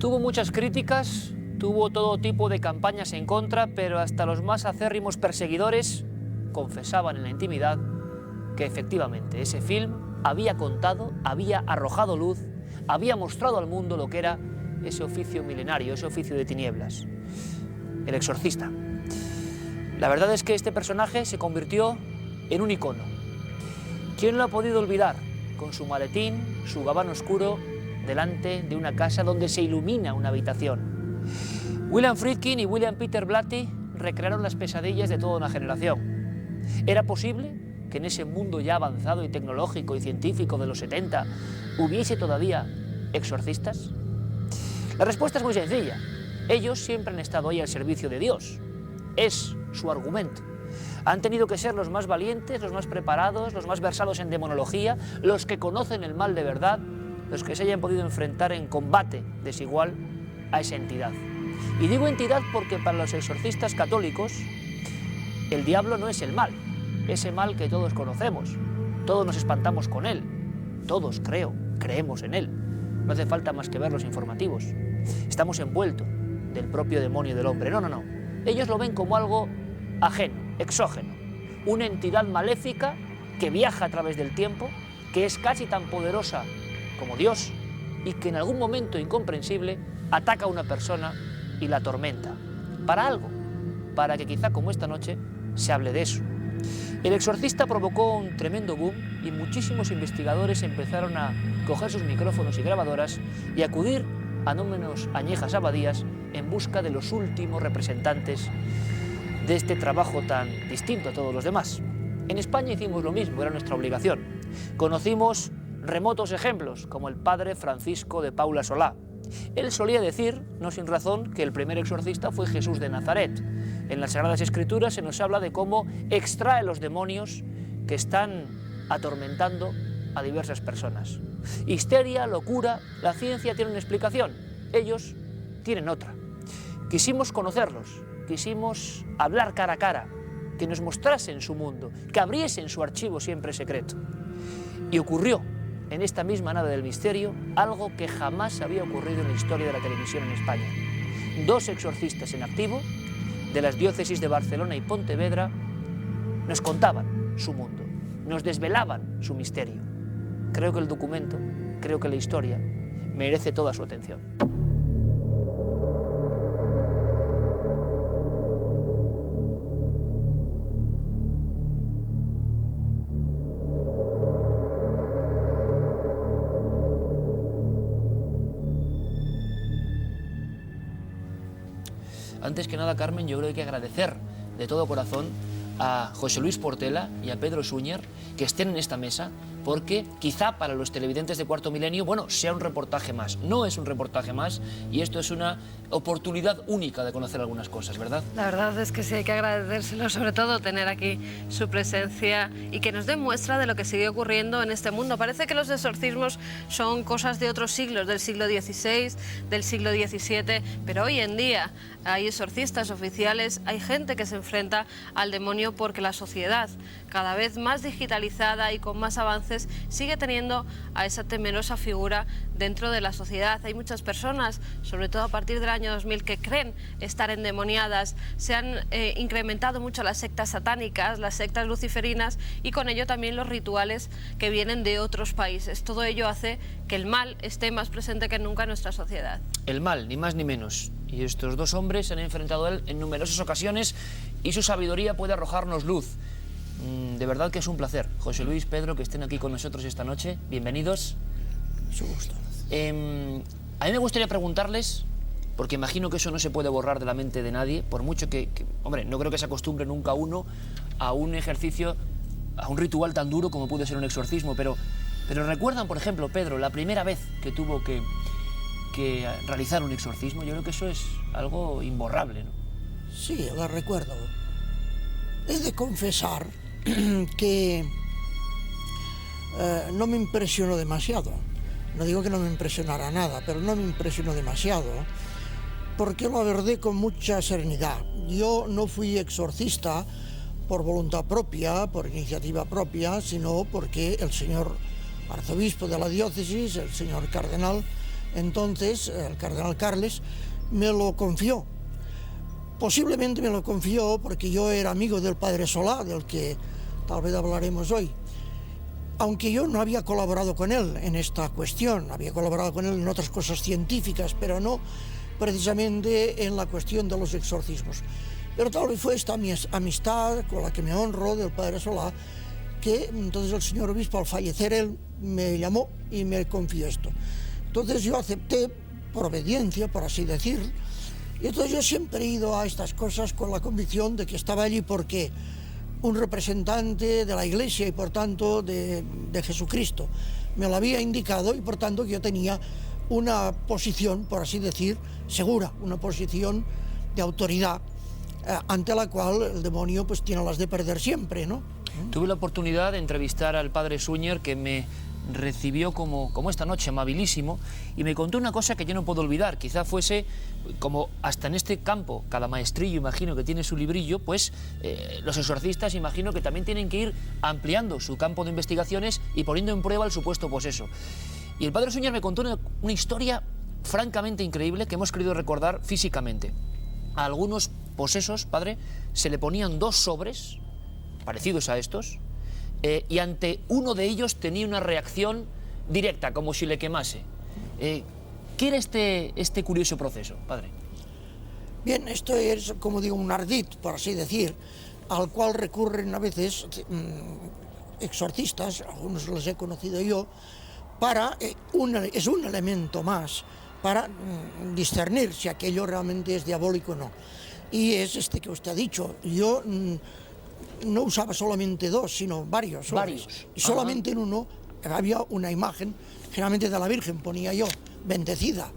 Tuvo muchas críticas, tuvo todo tipo de campañas en contra, pero hasta los más acérrimos perseguidores confesaban en la intimidad que efectivamente ese film había contado, había arrojado luz, había mostrado al mundo lo que era ese oficio milenario, ese oficio de tinieblas, el exorcista. La verdad es que este personaje se convirtió en un icono. ¿Quién lo ha podido olvidar con su maletín, su gabán oscuro, delante de una casa donde se ilumina una habitación? William Friedkin y William Peter Blatty recrearon las pesadillas de toda una generación. ¿Era posible que en ese mundo ya avanzado y tecnológico y científico de los 70 hubiese todavía exorcistas? La respuesta es muy sencilla. Ellos siempre han estado ahí al servicio de Dios. Es su argumento. Han tenido que ser los más valientes, los más preparados, los más versados en demonología, los que conocen el mal de verdad, los que se hayan podido enfrentar en combate desigual a esa entidad. Y digo entidad porque para los exorcistas católicos el diablo no es el mal, ese mal que todos conocemos, todos nos espantamos con él, todos creemos en él, no hace falta más que ver los informativos. Estamos envueltos del propio demonio del hombre. No. Ellos lo ven como algo ajeno, exógeno, una entidad maléfica que viaja a través del tiempo, que es casi tan poderosa como Dios y que en algún momento incomprensible ataca a una persona y la atormenta. Para algo, para que quizá como esta noche se hable de eso. El exorcista provocó un tremendo boom y muchísimos investigadores empezaron a coger sus micrófonos y grabadoras y acudir a no menos añejas abadías en busca de los últimos representantes de este trabajo tan distinto a todos los demás. En España hicimos lo mismo, era nuestra obligación. Conocimos remotos ejemplos, como el padre Francisco de Paula Solá. Él solía decir, no sin razón, que el primer exorcista fue Jesús de Nazaret. En las Sagradas Escrituras se nos habla de cómo extrae los demonios que están atormentando a diversas personas. Histeria, locura, la ciencia tiene una explicación, ellos tienen otra. Quisimos conocerlos, quisimos hablar cara a cara, que nos mostrasen su mundo, que abriesen su archivo siempre secreto. Y ocurrió en esta misma nave del misterio algo que jamás había ocurrido en la historia de la televisión en España. Dos exorcistas en activo de las diócesis de Barcelona y Pontevedra nos contaban su mundo, nos desvelaban su misterio. Creo que el documento, creo que la historia merece toda su atención. Antes que nada, Carmen, yo creo que hay que agradecer de todo corazón a José Luis Portela y a Pedro Suñer que estén en esta mesa, porque quizá para los televidentes de Cuarto Milenio, bueno, sea un reportaje más. No es un reportaje más y esto es una oportunidad única de conocer algunas cosas, ¿verdad? La verdad es que sí, hay que agradecérselo, sobre todo tener aquí su presencia y que nos dé muestra de lo que sigue ocurriendo en este mundo. Parece que los exorcismos son cosas de otros siglos, del siglo XVI, del siglo XVII, pero hoy en día hay exorcistas oficiales, hay gente que se enfrenta al demonio porque la sociedad, cada vez más digitalizada y con más avances, sigue teniendo a esa temerosa figura dentro de la sociedad. Hay muchas personas, sobre todo a partir del año 2000, que creen estar endemoniadas. Se han incrementado mucho las sectas satánicas, las sectas luciferinas y con ello también los rituales que vienen de otros países. Todo ello hace que el mal esté más presente que nunca en nuestra sociedad. El mal, ni más ni menos. Y estos dos hombres se han enfrentado a él en numerosas ocasiones y su sabiduría puede arrojarnos luz. De verdad que es un placer, José Luis, Pedro, que estén aquí con nosotros esta noche. Bienvenidos. Mucho gusto. A mí me gustaría preguntarles, porque imagino que eso no se puede borrar de la mente de nadie, por mucho que hombre, no creo que se acostumbre nunca uno a un ejercicio, a un ritual tan duro como puede ser un exorcismo, pero recuerdan, por ejemplo, Pedro, la primera vez que tuvo que realizar un exorcismo. Yo creo que eso es algo imborrable, ¿no? Sí, lo recuerdo. He de confesar que no me impresionó demasiado. No digo que no me impresionara nada, pero no me impresionó demasiado, porque lo abordé con mucha serenidad. Yo no fui exorcista por voluntad propia, por iniciativa propia, sino porque el señor arzobispo de la diócesis, el señor cardenal, Entonces el cardenal Carles me lo confió. Posiblemente me lo confió porque yo era amigo del padre Solá, del que tal vez hablaremos hoy. Aunque yo no había colaborado con él en esta cuestión, había colaborado con él en otras cosas científicas, pero no precisamente en la cuestión de los exorcismos. Pero tal vez fue esta mi amistad con la que me honro del padre Solá, que entonces el señor obispo, al fallecer él, me llamó y me confió esto. Entonces yo acepté por obediencia, por así decir, y entonces yo siempre he ido a estas cosas con la convicción de que estaba allí porque un representante de la Iglesia y por tanto de Jesucristo me lo había indicado y por tanto yo tenía una posición, por así decir, segura, una posición de autoridad ante la cual el demonio pues tiene las de perder siempre, ¿no? Tuve la oportunidad de entrevistar al padre Suñer, que me recibió como esta noche, amabilísimo, y me contó una cosa que yo no puedo olvidar. Quizá fuese, como hasta en este campo, cada maestrillo imagino que tiene su librillo, pues los exorcistas imagino que también tienen que ir ampliando su campo de investigaciones y poniendo en prueba el supuesto poseso. Y el padre Suñer me contó una historia francamente increíble que hemos querido recordar físicamente. A algunos posesos, padre, se le ponían 2 sobres parecidos a estos, y ante uno de ellos tenía una reacción directa, como si le quemase. ¿Qué era este curioso proceso, padre? Bien, esto es, como digo, un ardid, por así decir, al cual recurren a veces exorcistas, algunos los he conocido yo, para, es un elemento más para discernir si aquello realmente es diabólico o no. Y es este que usted ha dicho. Yo no usaba solamente 2, sino varios. Y solamente en uno había una imagen, generalmente de la Virgen ponía yo, bendecida.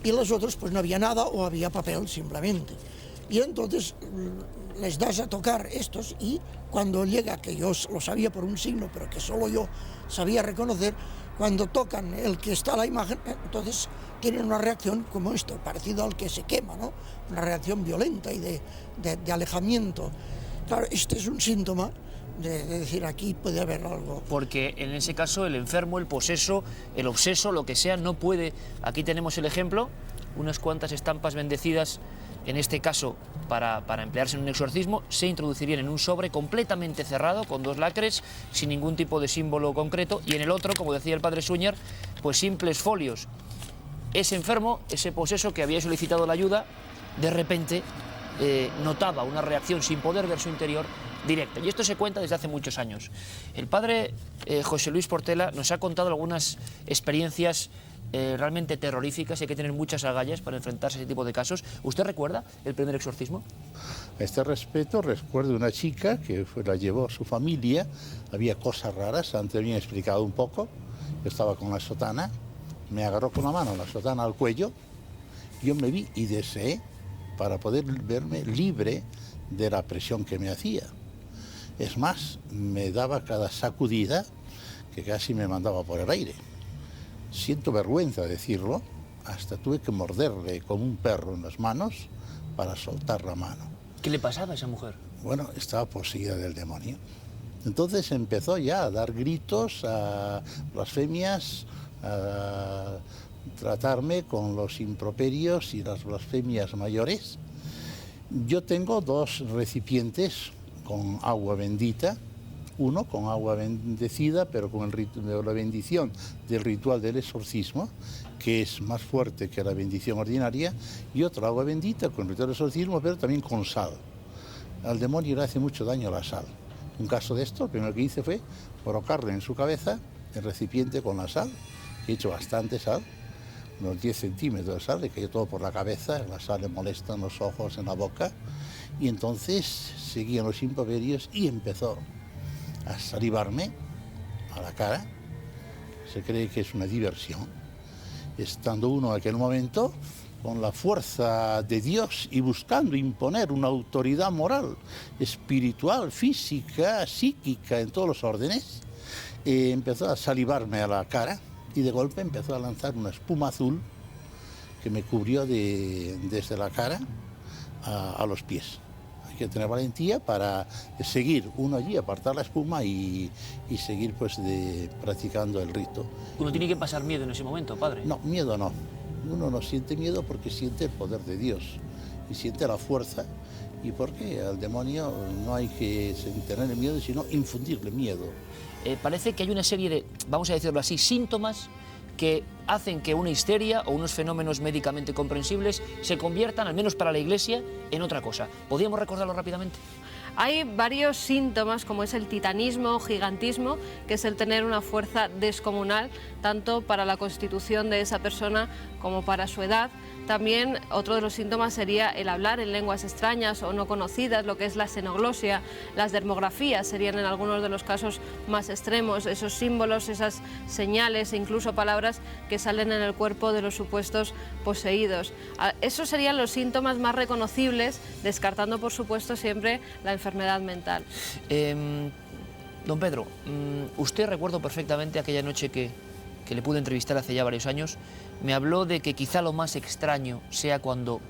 Y en los otros pues no había nada o había papel simplemente. Y entonces les das a tocar estos y cuando llega, que yo lo sabía por un signo, pero que solo yo sabía reconocer, cuando tocan el que está la imagen, entonces tienen una reacción como esto, parecido al que se quema, ¿no? Una reacción violenta y de alejamiento. Claro, este es un síntoma de decir aquí puede haber algo. Porque en ese caso el enfermo, el poseso, el obseso, lo que sea, no puede... Aquí tenemos el ejemplo, unas cuantas estampas bendecidas, en este caso para emplearse en un exorcismo, se introducirían en un sobre completamente cerrado, con 2 lacres, sin ningún tipo de símbolo concreto, y en el otro, como decía el padre Suñer, pues simples folios. Ese enfermo, ese poseso que había solicitado la ayuda, de repente notaba una reacción sin poder ver su interior directa. Y esto se cuenta desde hace muchos años. El padre José Luis Portela nos ha contado algunas experiencias realmente terroríficas. Hay que tener muchas agallas para enfrentarse a ese tipo de casos. ¿Usted recuerda el primer exorcismo? A este respecto recuerdo una chica que la llevó a su familia. Había cosas raras, antes habían explicado un poco. Yo estaba con la sotana, me agarró con la mano la sotana al cuello, yo me vi y deseé para poder verme libre de la presión que me hacía. Es más, me daba cada sacudida que casi me mandaba por el aire. Siento vergüenza decirlo, hasta tuve que morderle como un perro en las manos para soltar la mano. ¿Qué le pasaba a esa mujer? Bueno, estaba poseída del demonio. Entonces empezó ya a dar gritos, a blasfemias, a tratarme con los improperios y las blasfemias mayores. Yo tengo 2 recipientes con agua bendita, uno con agua bendecida, pero con la bendición del ritual del exorcismo, que es más fuerte que la bendición ordinaria, y otro agua bendita con el ritual del exorcismo, pero también con sal. Al demonio le hace mucho daño la sal. En un caso de esto, lo primero que hice fue colocarle en su cabeza el recipiente con la sal. He hecho bastante sal, unos 10 centímetros de sal, le cayó todo por la cabeza, la sal le molesta en los ojos, en la boca, y entonces seguían los improperios y empezó a salivarme a la cara. Se cree que es una diversión, estando uno en aquel momento con la fuerza de Dios y buscando imponer una autoridad moral, espiritual, física, psíquica, en todos los órdenes, empezó a salivarme a la cara y de golpe empezó a lanzar una espuma azul que me cubrió desde la cara a los pies. que tener valentía para seguir uno allí, apartar la espuma y seguir pues practicando el rito. Uno tiene que pasar miedo en ese momento, padre. No, miedo no. Uno no siente miedo porque siente el poder de Dios y siente la fuerza, y porque al demonio no hay que tenerle miedo, sino infundirle miedo. Parece que hay una serie de, vamos a decirlo así, síntomas que hacen que una histeria o unos fenómenos médicamente comprensibles se conviertan, al menos para la Iglesia, en otra cosa. ¿Podríamos recordarlo rápidamente? Hay varios síntomas, como es el titanismo o gigantismo, que es el tener una fuerza descomunal, tanto para la constitución de esa persona como para su edad. También otro de los síntomas sería el hablar en lenguas extrañas o no conocidas, lo que es la xenoglosia. Las dermografías serían en algunos de los casos más extremos, esos símbolos, esas señales e incluso palabras que salen en el cuerpo de los supuestos poseídos. Esos serían los síntomas más reconocibles, descartando por supuesto siempre la enfermedad mental. Don Pedro, usted, recuerdo perfectamente aquella noche que le pude entrevistar hace ya varios años, me habló de que quizá lo más extraño sea cuando,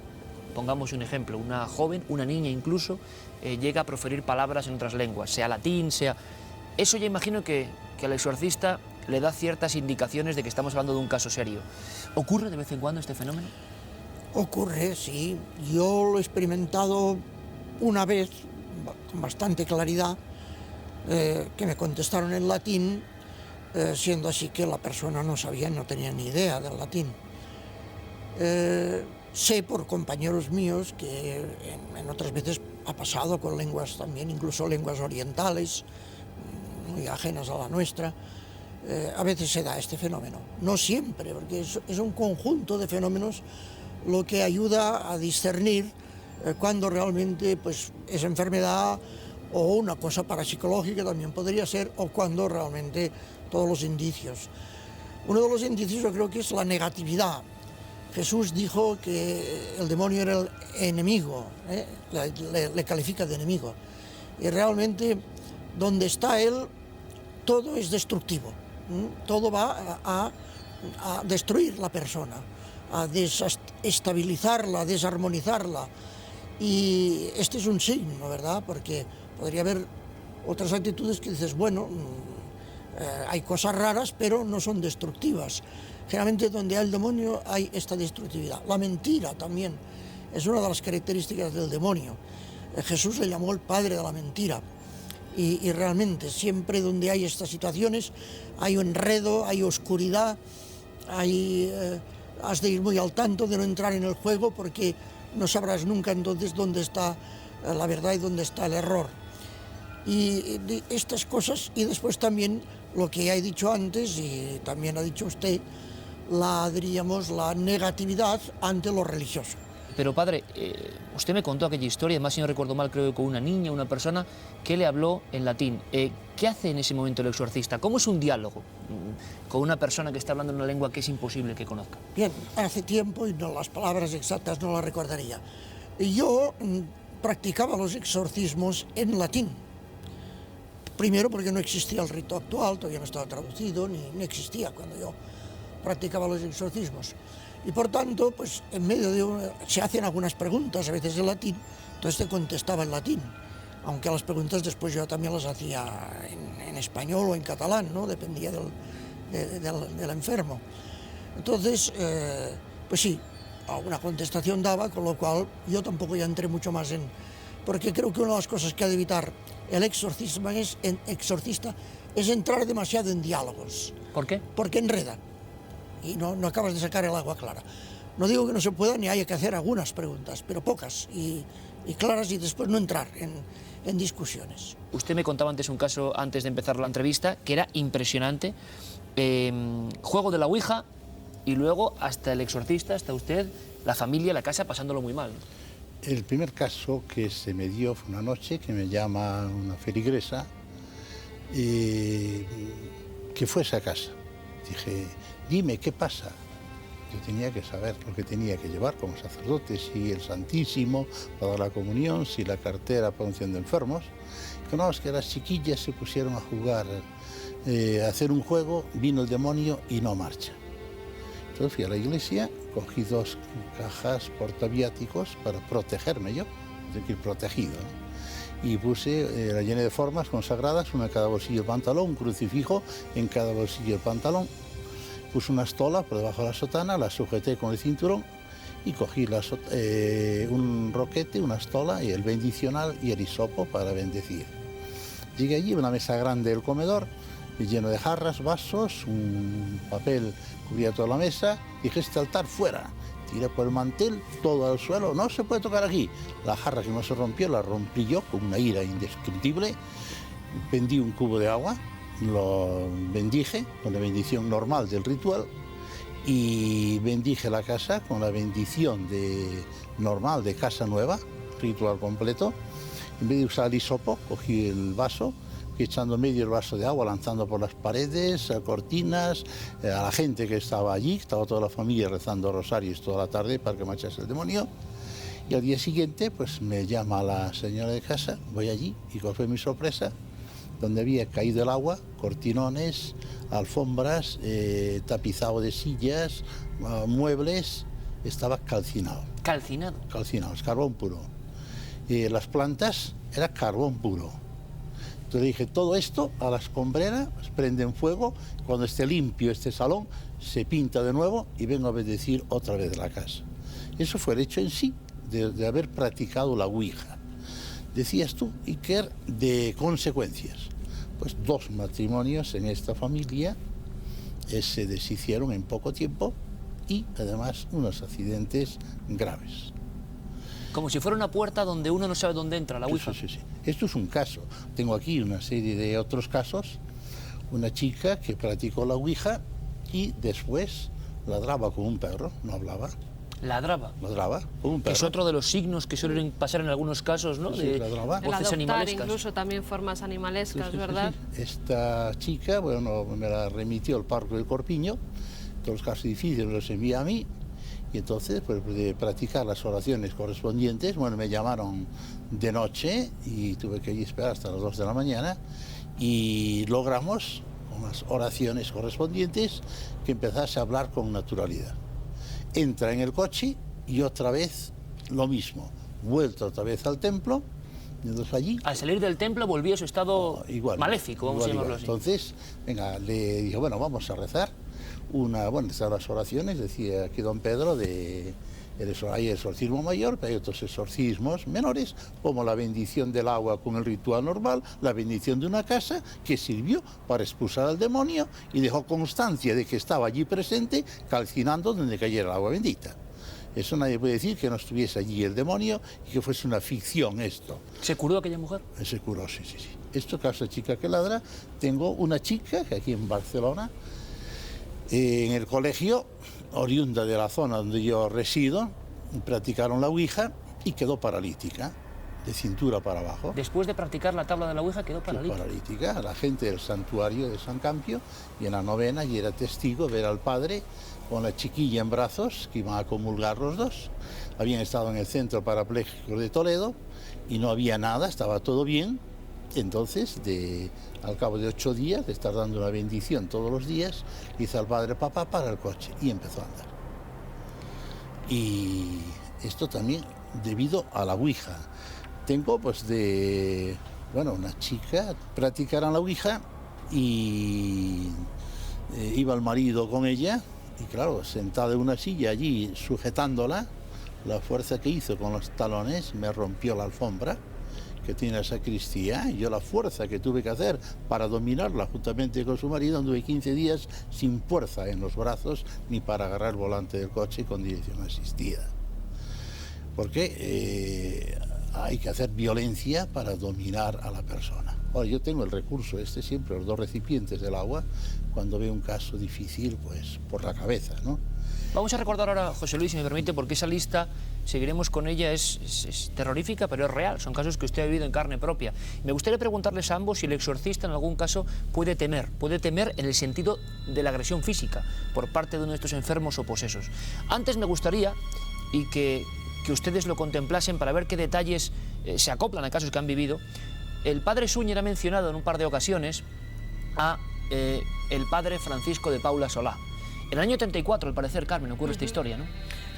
pongamos un ejemplo, una joven, una niña incluso, llega a proferir palabras en otras lenguas, sea latín, sea... Eso ya imagino que al exorcista le da ciertas indicaciones de que estamos hablando de un caso serio. ¿Ocurre de vez en cuando este fenómeno? Ocurre, sí. Yo lo he experimentado una vez, con bastante claridad, que me contestaron en latín, siendo así que la persona no sabía, no tenía ni idea del latín. Sé por compañeros míos que en otras veces ha pasado con lenguas también, incluso lenguas orientales, muy ajenas a la nuestra. A veces se da este fenómeno, no siempre, porque es un conjunto de fenómenos lo que ayuda a discernir cuando realmente pues, es enfermedad o una cosa parapsicológica también podría ser, o cuando realmente todos los indicios. Uno de los indicios yo creo que es la negatividad. Jesús dijo que el demonio era el enemigo, le califica de enemigo. Y realmente donde está él, todo es destructivo. Todo va a destruir la persona, a desestabilizarla, a desarmonizarla. Y este es un signo, ¿verdad? Porque podría haber otras actitudes que dices, bueno, hay cosas raras, pero no son destructivas. Generalmente donde hay el demonio hay esta destructividad. La mentira también es una de las características del demonio. Jesús le llamó el padre de la mentira. Y realmente siempre donde hay estas situaciones hay enredo, hay oscuridad, has de ir muy al tanto de no entrar en el juego porque no sabrás nunca entonces dónde está la verdad y dónde está el error. Y estas cosas, y después también lo que ya he dicho antes y también ha dicho usted, diríamos, la negatividad ante lo religioso. Pero padre, usted me contó aquella historia, además si no recuerdo mal, creo que con una niña, una persona que le habló en latín. ¿Qué hace en ese momento el exorcista? ¿Cómo es un diálogo con una persona que está hablando en una lengua que es imposible que conozca? Bien, hace tiempo, y no, las palabras exactas no las recordaría, yo practicaba los exorcismos en latín. Primero porque no existía el rito actual, todavía no estaba traducido, ni existía cuando yo practicaba los exorcismos. Y por tanto, pues en medio se hacen algunas preguntas, a veces en latín, entonces te contestaba en latín, aunque las preguntas después yo también las hacía en español o en catalán, ¿no? Dependía del enfermo. Entonces, pues sí, alguna contestación daba, con lo cual yo tampoco ya entré mucho más en... Porque creo que una de las cosas que ha de evitar el exorcista es entrar demasiado en diálogos. ¿Por qué? Porque enreda y no acabas de sacar el agua clara. No digo que no se pueda ni haya que hacer algunas preguntas, pero pocas y claras, y después no entrar en discusiones. Usted me contaba antes un caso, antes de empezar la entrevista, que era impresionante. Juego de la Ouija y luego hasta el exorcista, hasta usted, la familia, la casa, pasándolo muy mal. El primer caso que se me dio fue una noche que me llama una feligresa que fuese a casa. Dije, dime, ¿qué pasa? Yo tenía que saber lo que tenía que llevar como sacerdote, si el Santísimo para dar la comunión, si la cartera para unción de enfermos. Conozco que las chiquillas se pusieron a jugar, a hacer un juego, vino el demonio y no marcha. Entonces fui a la iglesia, cogí 2 cajas portaviáticos para protegerme yo, tiene que ir protegido, ¿no? Y puse, la llené de formas consagradas, una en cada bolsillo del pantalón, un crucifijo en cada bolsillo del pantalón. Puse una estola por debajo de la sotana, la sujeté con el cinturón y cogí un roquete, una estola y el bendicional y el hisopo para bendecir. Llegué allí, una mesa grande del comedor, lleno de jarras, vasos, un papel cubría toda la mesa, dije, este altar fuera. Tiré por el mantel, todo al suelo, no se puede tocar aquí. La jarra que no se rompió, la rompí yo con una ira indescriptible. Pendí un cubo de agua, lo bendije con la bendición normal del ritual y bendije la casa con la bendición normal de casa nueva, ritual completo. En vez de usar el hisopo, cogí el vaso, fui echando medio el vaso de agua, lanzando por las paredes, a cortinas, a la gente que estaba allí, estaba toda la familia rezando rosarios toda la tarde para que marchase el demonio. Y al día siguiente, pues me llama la señora de casa, voy allí, y cuál fue mi sorpresa, donde había caído el agua, cortinones, alfombras, tapizado de sillas, muebles, estaba calcinado. ¿Calcinado? Calcinado, es carbón puro. Las plantas era carbón puro. Entonces dije, todo esto a la escombrera, pues, prenden fuego, cuando esté limpio este salón, se pinta de nuevo y vengo a bendecir otra vez la casa. Eso fue el hecho en sí de haber practicado la Ouija. Decías tú, Iker, de consecuencias. Pues 2 matrimonios en esta familia se deshicieron en poco tiempo y además unos accidentes graves. Como si fuera una puerta donde uno no sabe dónde entra, la Ouija. Sí. Esto es un caso. Tengo aquí una serie de otros casos. Una chica que practicó la Ouija y después ladraba como un perro, no hablaba. Ladraba. Ladraba como un perro. Que es otro de los signos que suelen pasar en algunos casos, ¿no? Sí, ladraba. El Voces adoptar animalescas. incluso también formas animalescas, Sí. ¿verdad? Esta chica, bueno, me la remitió el párroco del Corpiño. Todos los casos difíciles los envía a mí. Y entonces, pues, de practicar las oraciones correspondientes, bueno, me llamaron de noche y tuve que ir a esperar hasta las 2 de la mañana y logramos, con las oraciones correspondientes, que empezase a hablar con naturalidad. Entra en el coche y otra vez lo mismo, vuelta otra vez al templo, y entonces allí... Al salir del templo volvió a su estado maléfico, vamos a llamarlo así. Entonces, venga, le dije, bueno, vamos a rezar. Están las oraciones, decía aquí don Pedro, hay exorcismo mayor, pero hay otros exorcismos menores, como la bendición del agua con el ritual normal, la bendición de una casa que sirvió para expulsar al demonio y dejó constancia de que estaba allí presente, calcinando donde cayera el agua bendita. Eso nadie puede decir que no estuviese allí el demonio y que fuese una ficción esto. ¿Se curó aquella mujer? Se curó, sí. Esto, caso chica que ladra, tengo una chica que aquí en Barcelona, en el colegio, oriunda de la zona donde yo resido, practicaron la Ouija y quedó paralítica, de cintura para abajo. Después de practicar la tabla de la Ouija quedó paralítica. La gente del santuario de San Campio, y en la novena, y era testigo ver al padre con la chiquilla en brazos, que iban a comulgar los dos. Habían estado en el centro parapléjico de Toledo y no había nada, estaba todo bien. Entonces, al cabo de 8 días, de estar dando una bendición todos los días, dice al padre, papá, para el coche, y empezó a andar. Y esto también debido a la Ouija. Tengo, pues, una chica, practicaron la Ouija y iba el marido con ella, y claro, sentada en una silla allí, sujetándola, la fuerza que hizo con los talones me rompió la alfombra que tiene la sacristía, y yo la fuerza que tuve que hacer para dominarla juntamente con su marido, anduve 15 días sin fuerza en los brazos ni para agarrar el volante del coche con dirección asistida. Porque hay que hacer violencia para dominar a la persona. Ahora, yo tengo el recurso siempre, los 2 recipientes del agua, cuando veo un caso difícil, pues por la cabeza, ¿no? Vamos a recordar ahora, José Luis, si me permite, porque esa lista, seguiremos con ella, es terrorífica, pero es real. Son casos que usted ha vivido en carne propia. Me gustaría preguntarles a ambos si el exorcista en algún caso puede temer en el sentido de la agresión física por parte de uno de estos enfermos o posesos. Antes me gustaría, y que ustedes lo contemplasen para ver qué detalles se acoplan a casos que han vivido. El padre Súñer ha mencionado en un par de ocasiones a el padre Francisco de Paula Solá. En el año 34, al parecer, Carmen, ocurre esta historia, ¿no?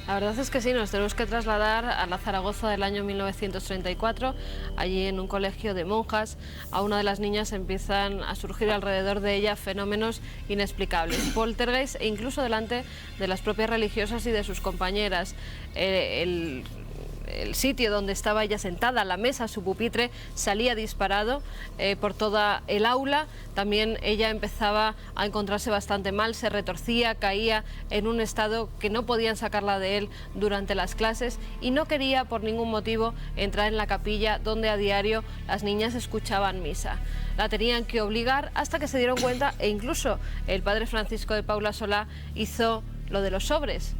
La verdad es que sí, nos tenemos que trasladar a la Zaragoza del año 1934. Allí, en un colegio de monjas, a una de las niñas empiezan a surgir alrededor de ella fenómenos inexplicables, poltergeist, e incluso delante de las propias religiosas y de sus compañeras. El sitio donde estaba ella sentada, la mesa, su pupitre, salía disparado por toda el aula. También ella empezaba a encontrarse bastante mal, se retorcía, caía en un estado que no podían sacarla de él durante las clases, y no quería por ningún motivo entrar en la capilla donde a diario las niñas escuchaban misa. La tenían que obligar hasta que se dieron cuenta, e incluso el padre Francisco de Paula Solá hizo lo de los sobres.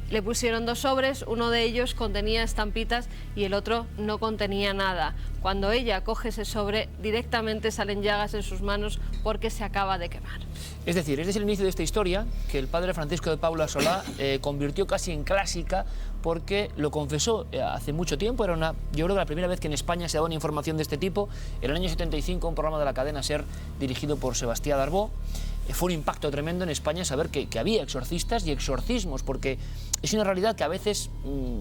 Le pusieron 2 sobres, uno de ellos contenía estampitas y el otro no contenía nada. Cuando ella coge ese sobre, directamente salen llagas en sus manos porque se acaba de quemar. Es decir, este es el inicio de esta historia que el padre Francisco de Paula Solá convirtió casi en clásica, porque lo confesó hace mucho tiempo. Era yo creo que la primera vez que en España se daba una información de este tipo. En el año 75, un programa de la cadena SER dirigido por Sebastián Darbó. Fue un impacto tremendo en España saber que había exorcistas y exorcismos, porque es una realidad que a veces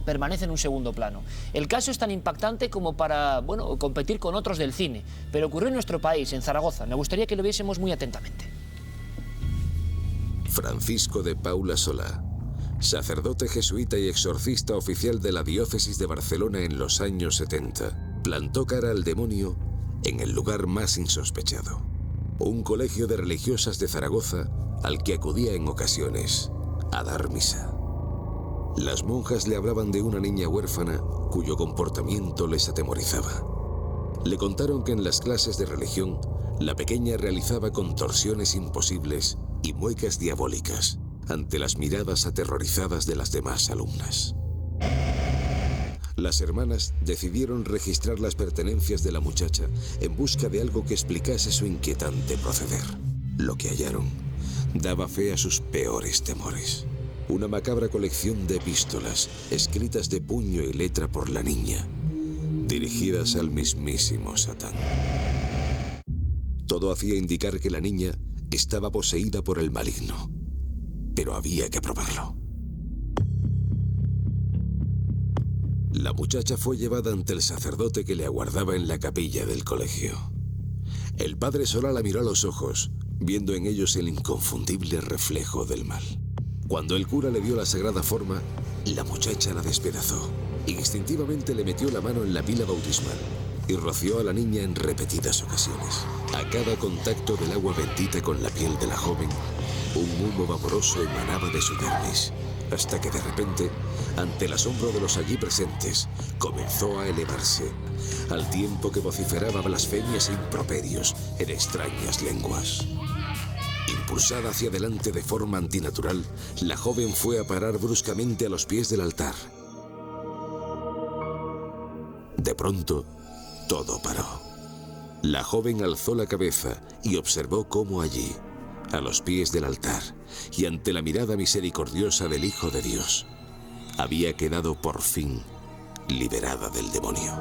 permanece en un segundo plano. El caso es tan impactante como para, bueno, competir con otros del cine, pero ocurrió en nuestro país, en Zaragoza. Me gustaría que lo viésemos muy atentamente. Francisco de Paula Solá, sacerdote jesuita y exorcista oficial de la diócesis de Barcelona en los años 70, plantó cara al demonio en el lugar más insospechado. Un colegio de religiosas de Zaragoza al que acudía en ocasiones a dar misa. Las monjas le hablaban de una niña huérfana cuyo comportamiento les atemorizaba. Le contaron que en las clases de religión la pequeña realizaba contorsiones imposibles y muecas diabólicas ante las miradas aterrorizadas de las demás alumnas. Las hermanas decidieron registrar las pertenencias de la muchacha en busca de algo que explicase su inquietante proceder. Lo que hallaron daba fe a sus peores temores. Una macabra colección de epístolas escritas de puño y letra por la niña, dirigidas al mismísimo Satán. Todo hacía indicar que la niña estaba poseída por el maligno, pero había que probarlo. La muchacha fue llevada ante el sacerdote que le aguardaba en la capilla del colegio. El padre Solá la miró a los ojos, viendo en ellos el inconfundible reflejo del mal. Cuando el cura le dio la sagrada forma, la muchacha la despedazó. Instintivamente le metió la mano en la pila bautismal y roció a la niña en repetidas ocasiones. A cada contacto del agua bendita con la piel de la joven, un humo vaporoso emanaba de su dermis, hasta que de repente, ante el asombro de los allí presentes, comenzó a elevarse, al tiempo que vociferaba blasfemias e improperios en extrañas lenguas. Impulsada hacia adelante de forma antinatural, la joven fue a parar bruscamente a los pies del altar. De pronto, todo paró. La joven alzó la cabeza y observó cómo allí, a los pies del altar y ante la mirada misericordiosa del Hijo de Dios, había quedado por fin liberada del demonio.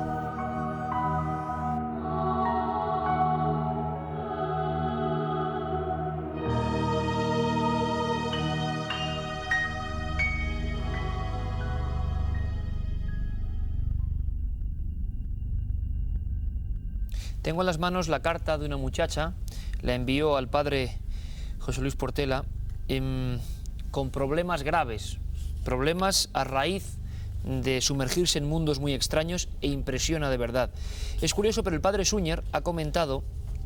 Tengo en las manos la carta de una muchacha, la envió al padre José Luis Portela, con problemas graves, problemas a raíz de sumergirse en mundos muy extraños, e impresiona de verdad. Es curioso, pero el padre Suñer ha comentado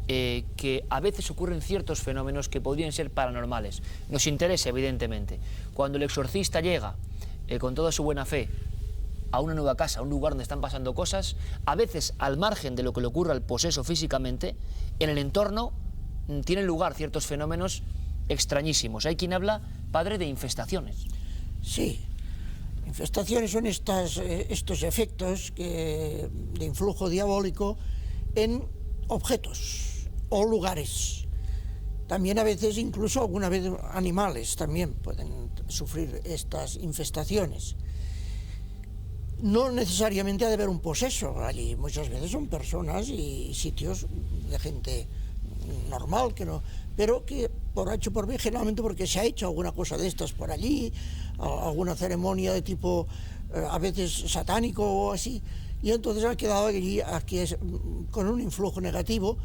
que a veces ocurren ciertos fenómenos que podrían ser paranormales. Nos interesa, evidentemente. Cuando el exorcista llega con toda su buena fe a una nueva casa, a un lugar donde están pasando cosas, a veces al margen de lo que le ocurra al poseso físicamente, en el entorno tienen lugar ciertos fenómenos extrañísimos. Hay quien habla, padre, de infestaciones. Sí, infestaciones son estos efectos de influjo diabólico en objetos o lugares. También a veces, incluso alguna vez, animales también pueden sufrir estas infestaciones. No necesariamente ha de haber un poseso allí, muchas veces son personas y sitios de gente normal, que no, pero que por H por B, generalmente porque se ha hecho alguna cosa de estas por allí, alguna ceremonia de tipo a veces satánico o así, y entonces ha quedado allí con un influjo negativo.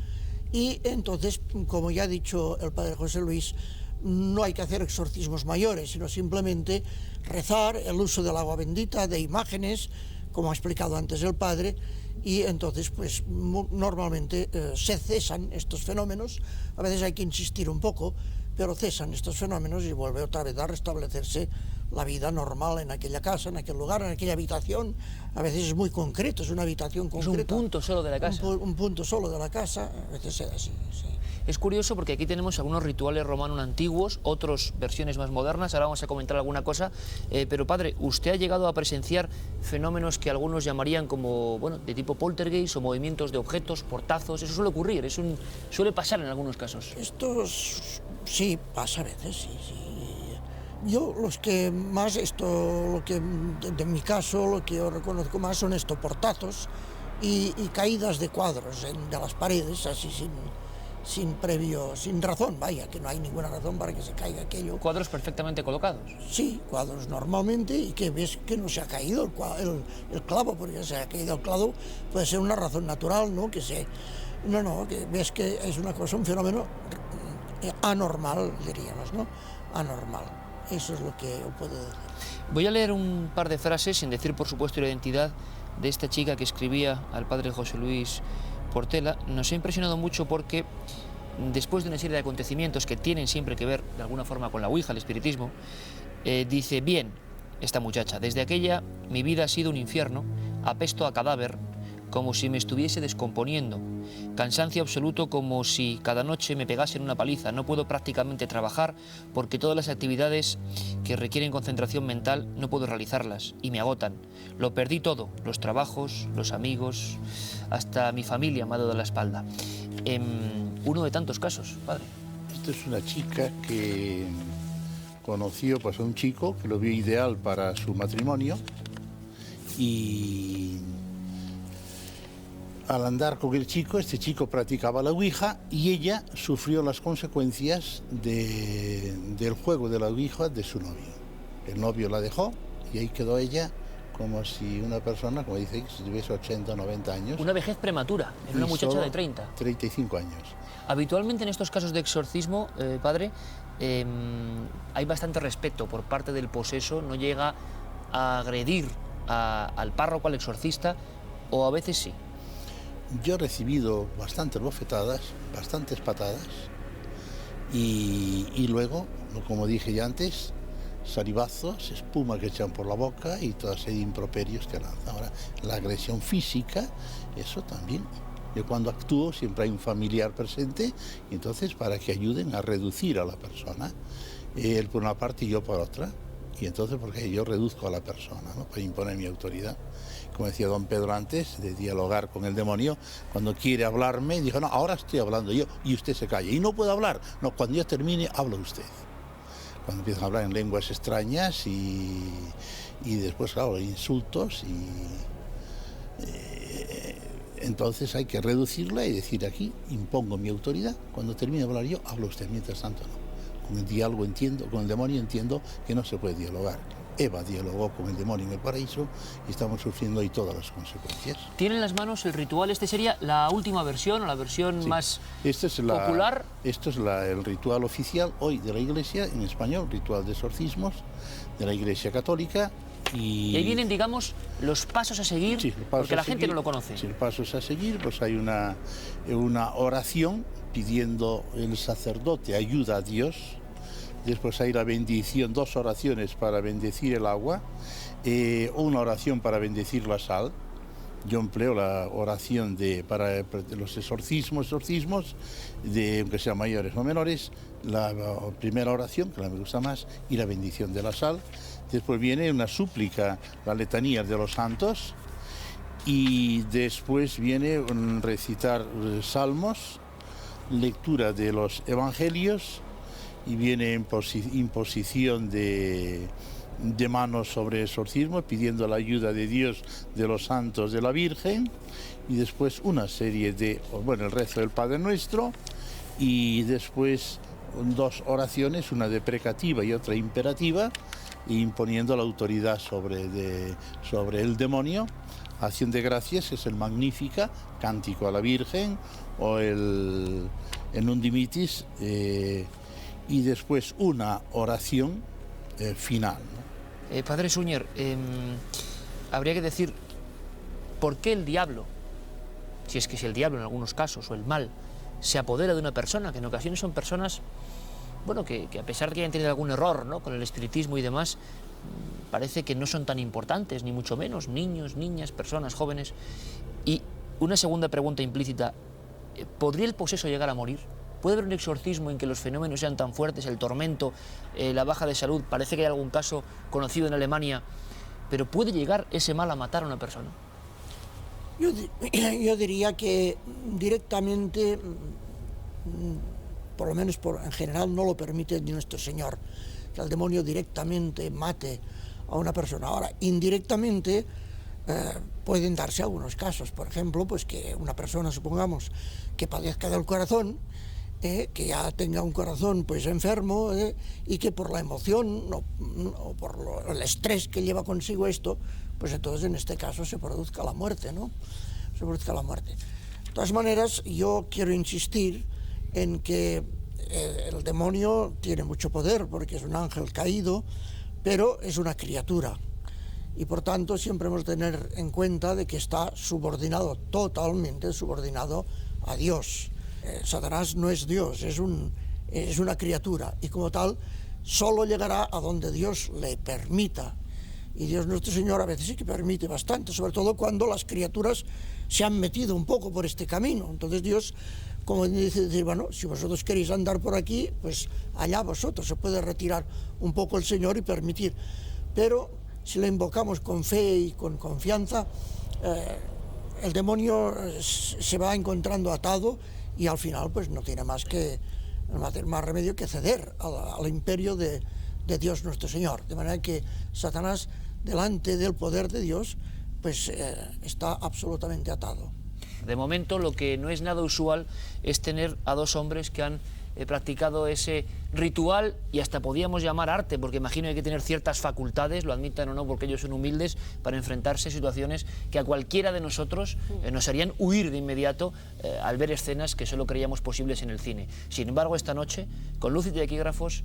Y entonces, como ya ha dicho el padre José Luis, no hay que hacer exorcismos mayores, sino simplemente rezar, el uso del agua bendita, de imágenes, como ha explicado antes el padre, y entonces pues normalmente se cesan estos fenómenos. A veces hay que insistir un poco, pero cesan estos fenómenos y vuelve otra vez a restablecerse la vida normal en aquella casa, en aquel lugar, en aquella habitación. A veces es muy concreto, es una habitación concreta. Es un punto solo de la casa. Un punto solo de la casa, a veces es así, sí. Es curioso porque aquí tenemos algunos rituales romanos antiguos, otras versiones más modernas, ahora vamos a comentar alguna cosa, pero padre, ¿usted ha llegado a presenciar fenómenos que algunos llamarían como, bueno, de tipo poltergeist o movimientos de objetos, portazos? Eso suele ocurrir, suele pasar en algunos casos. Esto sí pasa a veces, sí. Yo los que más de mi caso, lo que yo reconozco más son estos portazos y caídas de cuadros de las paredes, así sin razón, vaya, que no hay ninguna razón para que se caiga aquello. ¿Cuadros perfectamente colocados? Sí, cuadros normalmente, y que ves que no se ha caído el clavo, porque se ha caído el clavo, puede ser una razón natural, ¿no? Que ves que es una cosa, un fenómeno anormal, diríamos, ¿no? Anormal. Eso es lo que yo puedo decir. Voy a leer un par de frases, sin decir por supuesto la identidad, de esta chica que escribía al padre José Luis Portela. Nos ha impresionado mucho porque después de una serie de acontecimientos que tienen siempre que ver de alguna forma con la Ouija, el espiritismo, dice: bien, esta muchacha, desde aquella mi vida ha sido un infierno, apesto a cadáver, como si me estuviese descomponiendo, cansancio absoluto como si cada noche me pegasen una paliza, no puedo prácticamente trabajar porque todas las actividades que requieren concentración mental no puedo realizarlas y me agotan. Lo perdí todo, los trabajos, los amigos, hasta mi familia me ha dado la espalda. Uno de tantos casos, padre. Esta es una chica que conoció pues, a un chico que lo vio ideal para su matrimonio y al andar con el chico, este chico practicaba la Ouija y ella sufrió las consecuencias del juego de la Ouija de su novio. El novio la dejó y ahí quedó ella como si una persona, como dice, si tuviese 80 o 90 años. Una vejez prematura, en una muchacha de 30. 35 años. Habitualmente en estos casos de exorcismo, padre, hay bastante respeto por parte del poseso, no llega a agredir al párroco, al exorcista, o a veces sí. Yo he recibido bastantes bofetadas, bastantes patadas y luego, como dije ya antes, salivazos, espuma que echan por la boca y toda serie de improperios que lanzan. Ahora, la agresión física, eso también. Yo cuando actúo siempre hay un familiar presente y entonces para que ayuden a reducir a la persona, él por una parte y yo por otra. Y entonces porque yo reduzco a la persona, ¿no? Para imponer mi autoridad. Como decía don Pedro antes, de dialogar con el demonio, cuando quiere hablarme, dijo, no, ahora estoy hablando yo y usted se calla. Y no puede hablar, no, cuando yo termine, habla usted. Cuando empiezan a hablar en lenguas extrañas y después, claro, insultos entonces hay que reducirla y decir aquí, impongo mi autoridad, cuando termine de hablar yo, habla usted, mientras tanto no. Con el diálogo entiendo, con el demonio entiendo que no se puede dialogar. Eva dialogó con el demonio en el paraíso y estamos sufriendo ahí todas las consecuencias. ¿Tiene en las manos el ritual? ¿Este sería la última versión o la versión sí, más popular? Esto es el ritual oficial hoy de la Iglesia en español, ritual de exorcismos de la Iglesia Católica. Y ahí vienen, digamos, los pasos a seguir, sí, porque la gente no lo conoce. Sí, los pasos a seguir, pues hay una oración pidiendo el sacerdote ayuda a Dios. Después hay la bendición, 2 oraciones para bendecir el agua, una oración para bendecir la sal. Yo empleo la oración para los exorcismos, aunque sean mayores o menores, la primera oración, que la me gusta más, y la bendición de la sal. Después viene una súplica, la letanía de los santos, y después viene recitar salmos, lectura de los evangelios, y viene imposición de manos sobre exorcismo, pidiendo la ayuda de Dios, de los santos, de la Virgen, y después una serie el rezo del Padre Nuestro, y después 2 oraciones, una deprecativa y otra imperativa, imponiendo la autoridad sobre el demonio. Acción de gracias es el Magnífica, Cántico a la Virgen, o el Nundimitis, y después una oración final, ¿no? Padre Suñer, habría que decir, ¿por qué el diablo, si es que es el diablo en algunos casos, o el mal, se apodera de una persona, que en ocasiones son personas, bueno, que a pesar de que hayan tenido algún error, ¿no?, con el espiritismo y demás, parece que no son tan importantes, ni mucho menos, niños, niñas, personas jóvenes? Y una segunda pregunta implícita, ¿podría el poseso llegar a morir? ¿Puede haber un exorcismo en que los fenómenos sean tan fuertes, el tormento, la baja de salud? Parece que hay algún caso conocido en Alemania, pero ¿puede llegar ese mal a matar a una persona? Yo diría que directamente, por lo menos en general, no lo permite ni nuestro Señor, que el demonio directamente mate a una persona. Ahora, indirectamente pueden darse algunos casos, por ejemplo, pues que una persona, supongamos, que padezca del corazón, que ya tenga un corazón pues enfermo, y que por la emoción o por el estrés que lleva consigo esto, pues entonces en este caso se produzca la muerte, ¿no? Se produzca la muerte. De todas maneras, yo quiero insistir en que el demonio tiene mucho poder porque es un ángel caído, pero es una criatura. Y por tanto siempre hemos de tener en cuenta de que está subordinado, totalmente subordinado a Dios. Satanás no es Dios, es una criatura, y como tal solo llegará a donde Dios le permita. Y Dios nuestro Señor a veces sí que permite bastante, sobre todo cuando las criaturas se han metido un poco por este camino. Entonces Dios, como dice, bueno, si vosotros queréis andar por aquí, pues allá vosotros, se puede retirar un poco el Señor y permitir. Pero si le invocamos con fe y con confianza, el demonio se va encontrando atado y al final pues no tiene más remedio que ceder al imperio de Dios nuestro Señor. De manera que Satanás, delante del poder de Dios, pues está absolutamente atado. De momento, lo que no es nada usual es tener a 2 hombres que han practicado ese ritual, y hasta podíamos llamar arte, porque imagino que hay que tener ciertas facultades, lo admitan o no, porque ellos son humildes, para enfrentarse a situaciones que a cualquiera de nosotros nos harían huir de inmediato al ver escenas que solo creíamos posibles en el cine. Sin embargo, esta noche, con luz y taquígrafos,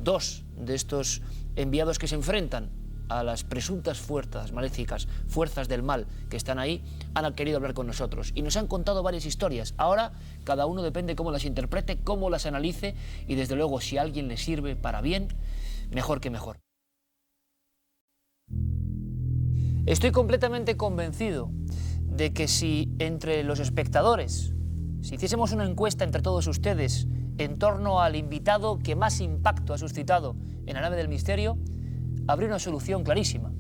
2 de estos enviados que se enfrentan a las presuntas fuerzas maléficas, fuerzas del mal que están ahí, han querido hablar con nosotros y nos han contado varias historias. Ahora cada uno depende cómo las interprete, cómo las analice, y desde luego si a alguien le sirve para bien, mejor que mejor. Estoy completamente convencido de que si entre los espectadores, si hiciésemos una encuesta entre todos ustedes en torno al invitado que más impacto ha suscitado en la nave del misterio, habría una solución clarísima.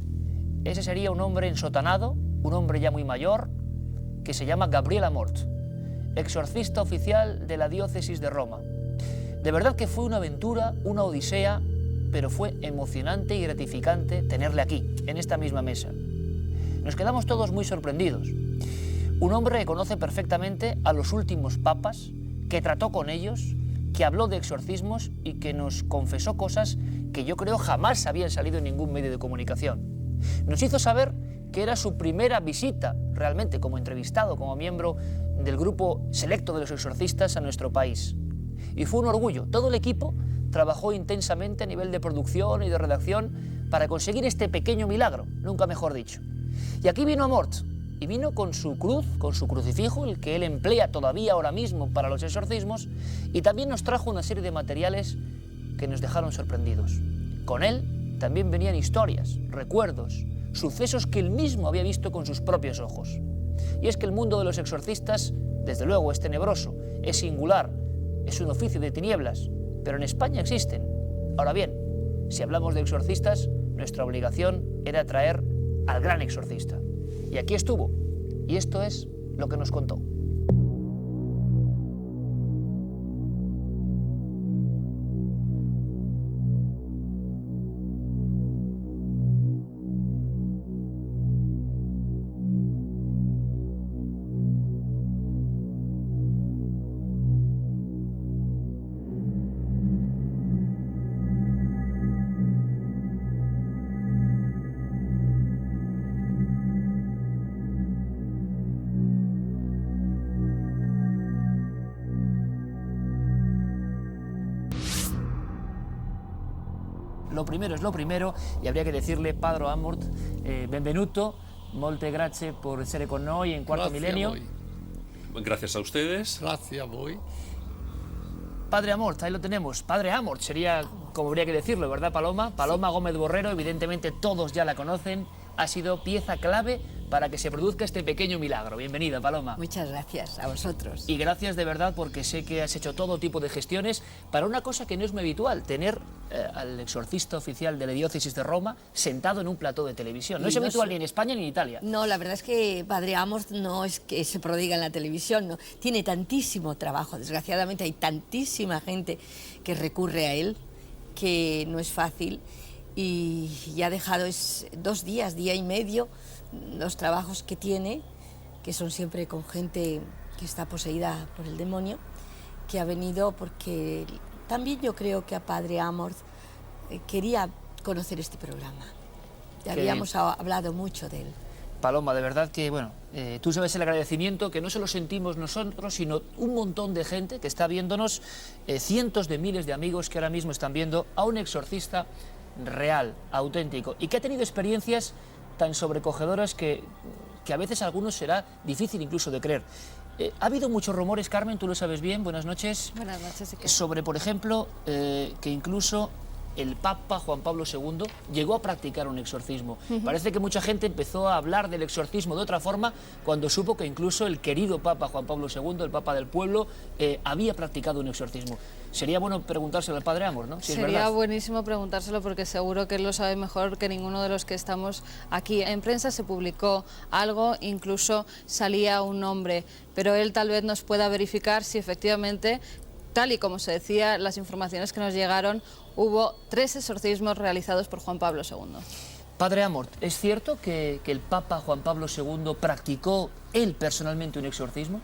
Ese sería un hombre ensotanado, un hombre ya muy mayor, que se llama Gabriel Amort, exorcista oficial de la diócesis de Roma. De verdad que fue una aventura, una odisea, pero fue emocionante y gratificante tenerle aquí, en esta misma mesa. Nos quedamos todos muy sorprendidos. Un hombre que conoce perfectamente a los últimos papas, que trató con ellos, que habló de exorcismos y que nos confesó cosas que yo creo jamás habían salido en ningún medio de comunicación. Nos hizo saber que era su primera visita realmente como entrevistado, como miembro del grupo selecto de los exorcistas a nuestro país. Y fue un orgullo. Todo el equipo trabajó intensamente a nivel de producción y de redacción para conseguir este pequeño milagro, nunca mejor dicho. Y aquí vino Amort, y vino con su cruz, con su crucifijo, el que él emplea todavía ahora mismo para los exorcismos, y también nos trajo una serie de materiales que nos dejaron sorprendidos. Con él también venían historias, recuerdos, sucesos que él mismo había visto con sus propios ojos. Y es que el mundo de los exorcistas, desde luego, es tenebroso, es singular, es un oficio de tinieblas, pero en España existen. Ahora bien, si hablamos de exorcistas, nuestra obligación era traer al gran exorcista. Y aquí estuvo, y esto es lo que nos contó. lo primero es lo primero, y habría que decirle, Padre Amort, benvenuto, molte grazie por essere con noi en Cuarto Milenio. Gracias a ustedes. Gracias a voi. Padre Amort, ahí lo tenemos. Padre Amort sería, como habría que decirlo, ¿verdad, Paloma? Paloma Gómez Borrero, evidentemente todos ya la conocen, ha sido pieza clave para que se produzca este pequeño milagro. Bienvenida, Paloma. Muchas gracias a vosotros. Y gracias de verdad, porque sé que has hecho todo tipo de gestiones para una cosa que no es muy habitual, tener al exorcista oficial de la diócesis de Roma sentado en un plató de televisión. No es habitual ni en España ni en Italia. No, la verdad es que Padre Amort no es que se prodiga en la televisión, no. Tiene tantísimo trabajo, desgraciadamente hay tantísima gente que recurre a él, que no es fácil, y ya ha dejado 2 días, día y medio, los trabajos que tiene, que son siempre con gente que está poseída por el demonio, que ha venido porque también yo creo que a Padre Amort quería conocer este programa. Ya habíamos hablado mucho de él. Paloma, de verdad que, bueno, tú sabes el agradecimiento que no solo sentimos nosotros, sino un montón de gente que está viéndonos, cientos de miles de amigos que ahora mismo están viendo a un exorcista real, auténtico, y que ha tenido experiencias tan sobrecogedoras que a veces a algunos será difícil incluso de creer. Ha habido muchos rumores, Carmen, tú lo sabes bien, buenas noches. Buenas noches, Iker. Sobre, por ejemplo, que incluso el Papa Juan Pablo II llegó a practicar un exorcismo. Parece que mucha gente empezó a hablar del exorcismo de otra forma cuando supo que incluso el querido Papa Juan Pablo II, el Papa del pueblo, había practicado un exorcismo. Sería bueno preguntárselo al Padre Amort, ¿no? Si Sería es verdad. buenísimo preguntárselo, porque seguro que él lo sabe mejor que ninguno de los que estamos aquí. En prensa se publicó algo, incluso salía un nombre, pero él tal vez nos pueda verificar si efectivamente, tal y como se decía, las informaciones que nos llegaron, hubo 3 exorcismos realizados por Juan Pablo II. Padre Amort, ¿es cierto que el Papa Juan Pablo II practicó él personalmente un exorcismo?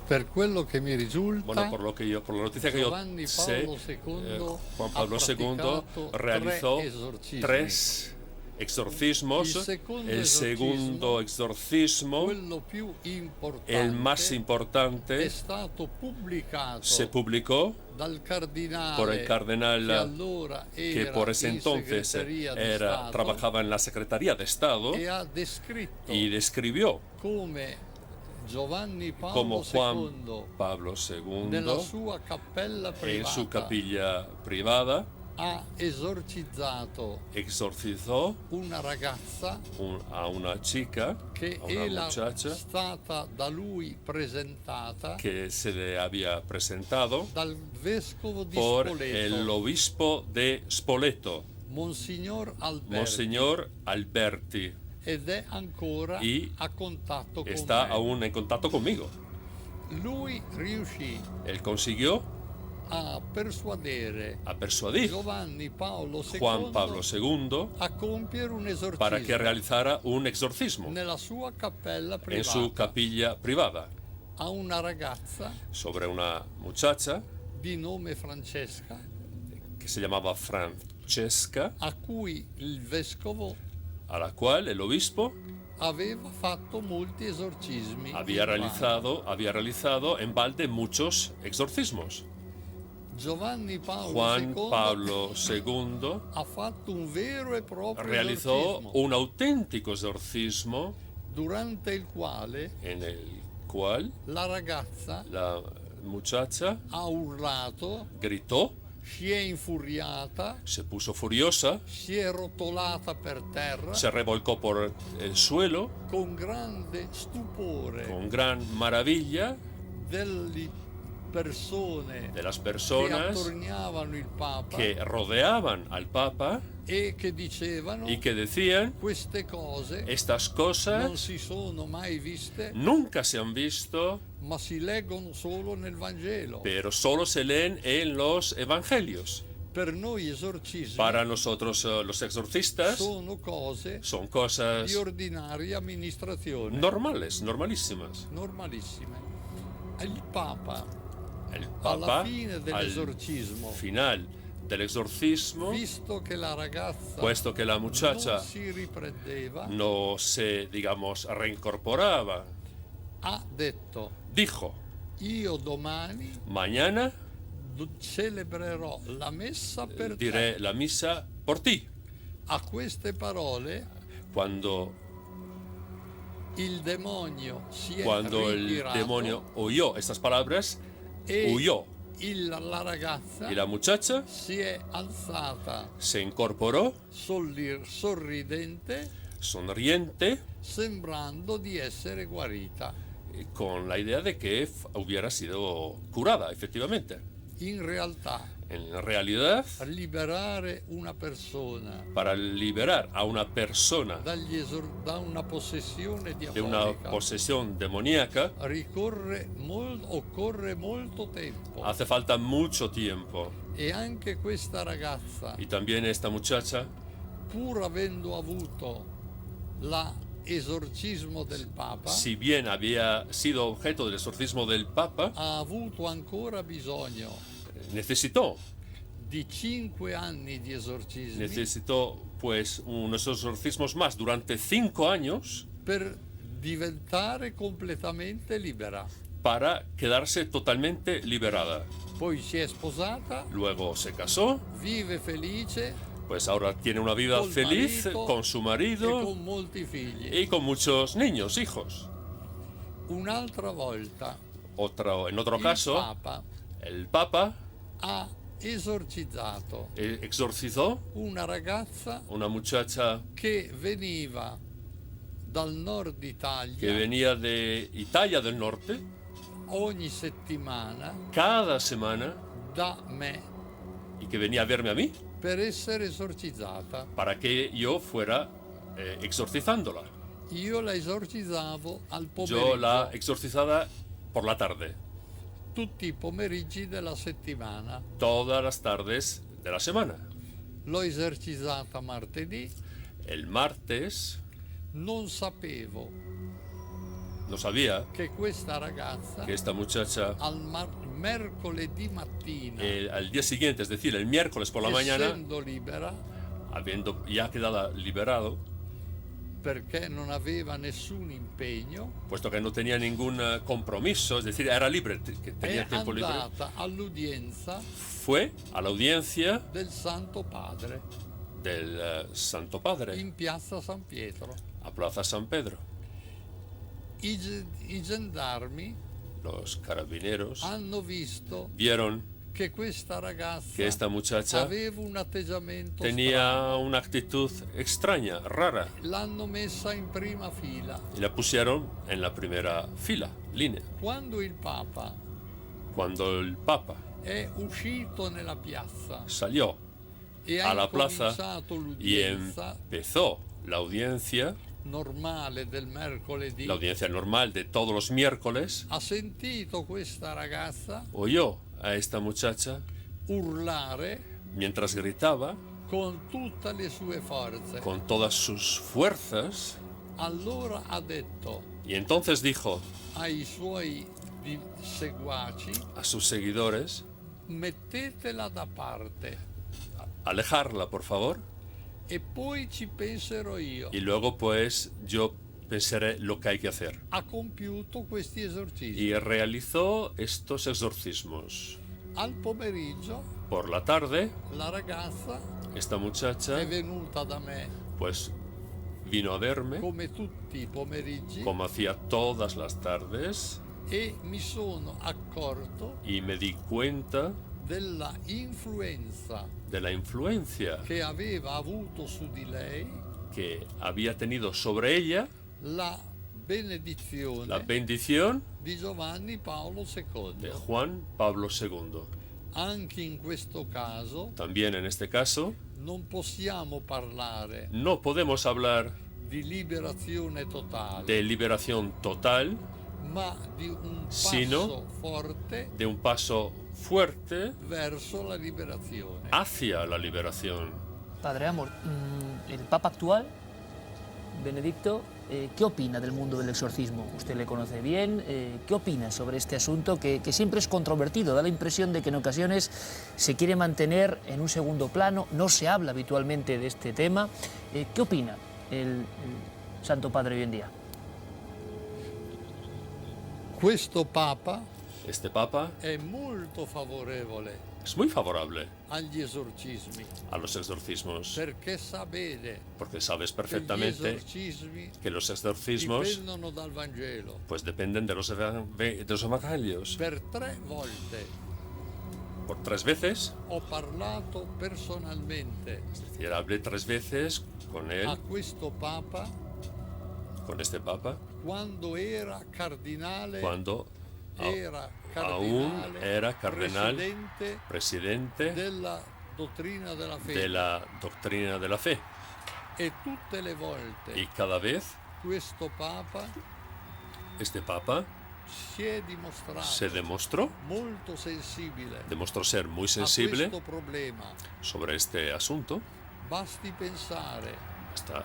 Per quello che mi risulta, Bueno, por la noticia que yo Giovanni sé, Paolo II Juan Pablo ha II practicato realizó 3 exorcismi. 3 exorcismos. El segundo exorcismo, quello più importante, el más è importante, stato pubblicato se publicó dal cardinale por el cardenal che allora que era por ese in entonces segreteria di Stato, trabajaba en la Secretaría de Estado e ha descritto y describió come Giovanni como Paolo Juan II Pablo II nella sua cappella en su privata capilla privada ha esorcizzato exorcizó una ragazza a una chica, che a una era muchacha stata da lui presentata que se le había presentado dal vescovo di por Spoleto, el obispo de Spoleto, Monsignor Alberti, Monseñor Alberti, ed è ancora y a contatto con está me. aún en contacto conmigo. Lui riuscì Él consiguió a persuadere Giovanni Paolo II Juan Pablo II a compiere un esorcismo para que realizara un exorcismo nella sua cappella privata en su capilla privada a una ragazza sobre una muchacha di nome Francesca, que se llamaba Francesca, a cui il vescovo a la cual el obispo aveva fatto molti esorcismi había realizado en balde muchos exorcismos. Giovanni Paolo Juan II Pablo II ha fatto un vero e proprio realizó esorcismo, un auténtico exorcismo durante il quale en el cual la ragazza la muchacha ha urlato, gritó, si è infuriata, se puso furiosa, si è rotolata per terra se revolcó por el suelo con grande stupore con gran maravilla delle persone de las che personas attorniavano il Papa que rodeaban al Papa e che dicevano y que decían, queste cose estas non cosas si sono mai viste, nunca se han visto, ma si leggono solo nel Vangelo. pero solo se leen en los evangelios. Per noi esorcismi Para nosotros los exorcistas sono cose son cosas di ordinaria amministrazione, normales, normalísimas. normalissime. Il Papa, El alla Papa, fine al dell'esorcismo, final del exorcismo, visto che la ragazza puesto que la muchacha non si riprendeva, no se, digamos, reincorporaba, ha detto: dijo, io domani mañana celebrerò la messa per te. diré la misa por ti. A queste parole Cuando il demonio si è el ritirato demonio oyó estas palabras, e huyó. la ragazza Y la muchacha si è alzata se incorporó, sorridente, sonriente, sembrando di essere guarita. con la idea de que hubiera sido curada, efectivamente. In realtà, En realidad, liberare una persona para liberar a una persona da una possessione de una diabolica posesión demoníaca occorre molto tempo. hace falta mucho tiempo. E anche questa ragazza, Y también esta muchacha, pur avendo avuto l'esorcismo del Papa, si bien había sido objeto del exorcismo del Papa, ha avuto ancora bisogno necesitó di 5 anni di esorcismi pues unos exorcismos más durante 5 años per diventare completamente libera. para quedarse totalmente liberada. Poi si è sposata, Luego se casó, vive felice pues ahora tiene una vida col feliz marito con su e marido con molti figli. y con muchos niños, hijos. Un'altra volta En otro il caso, Papa el Papa ha esorcizzato exorcizó una ragazza una muchacha che veniva dal nord que Italia venía de Italia del Norte ogni settimana cada semana da me y que venía a verme a mí per essere esorcizzata. para que yo fuera exorcizándola. Io la esorcizzavo al Yo la pomeriggio, exorcizaba por la tarde, tutti i pomeriggi della settimana. todas las tardes de la semana. L'ho esorcizzata martedì, El martes non sapevo no sabía che questa ragazza que esta muchacha mercoledì mattina, al día siguiente, es decir, el miércoles por la mañana, essendo libera, habiendo ya quedado liberado, perché non aveva nessun impegno, puesto que no tenía ningún compromiso, es decir, era libre, que è tenía tiempo libre, andata all'udienza fue a la audiencia del Santo Padre del Santo Padre in piazza San Pietro. a Plaza San Pedro. I gendarmi Los carabineros hanno visto vieron che questa ragazza que esta muchacha aveva un atteggiamento tenía strano. una actitud extraña, rara, L'hanno messa in prima fila. y la pusieron en la primera fila, línea. Quando il Papa Cuando el Papa è uscito nella piazza salió e a ha la plaza incominciato y l'udienza empezó la audiencia normale del mercoledì, la audiencia normal de todos los miércoles, ha sentito questa ragazza oyó a esta muchacha urlare mientras gritaba con tutte le sue forze. con todas sus fuerzas, Allora ha detto y entonces dijo ai suoi seguaci: a sus seguidores: mettetela da parte alejarla, por favor, e poi ci penserò io. y luego pues yo pensaré lo que hay que hacer. Ha compiuto questi esorcismi. Y realizó estos exorcismos. Al pomeriggio Por la tarde, la ragazza esta è muchacha venuta da me pues vino a verme, come tutti i pomeriggi como hacía todas las tardes, e mi sono accorto y me di cuenta della influenza de la influencia che aveva avuto su di lei que había tenido sobre ella la benedizione la bendición di Giovanni Paolo de II. Juan Pablo II. Anche in questo caso También en este caso, non possiamo parlare no podemos hablar di liberazione totale, de liberación total, ma di un passo sino forte de un paso fuerte verso la liberazione. hacia la liberación. Padre Amor, el Papa actual, Benedicto, ¿qué opina del mundo del exorcismo? Usted le conoce bien, ¿qué opina sobre este asunto que siempre es controvertido? Da la impresión de que en ocasiones se quiere mantener en un segundo plano, no se habla habitualmente de este tema. ¿Qué opina el Santo Padre hoy en día? Questo Papa Este Papa è molto favorevole es muy favorable agli esorcismi, a los exorcismos, perché sa bene porque sabes che gli perfectamente esorcismi que los exorcismos dipendono dal Vangelo. pues dependen de los evangelios. Per 3 volte Por 3 veces, ho parlato personalmente es decir, hablé 3 veces con él, a questo Papa con este Papa, quando era cardinale, cuando era aún cardinale, era cardenal, presidente presidente della dottrina della fede. de la doctrina de la fe. E tutte le volte Y cada vez questo Papa este Papa si è dimostrato se demostró ser muy a sensible questo problema. sobre este asunto, Basti pensare hasta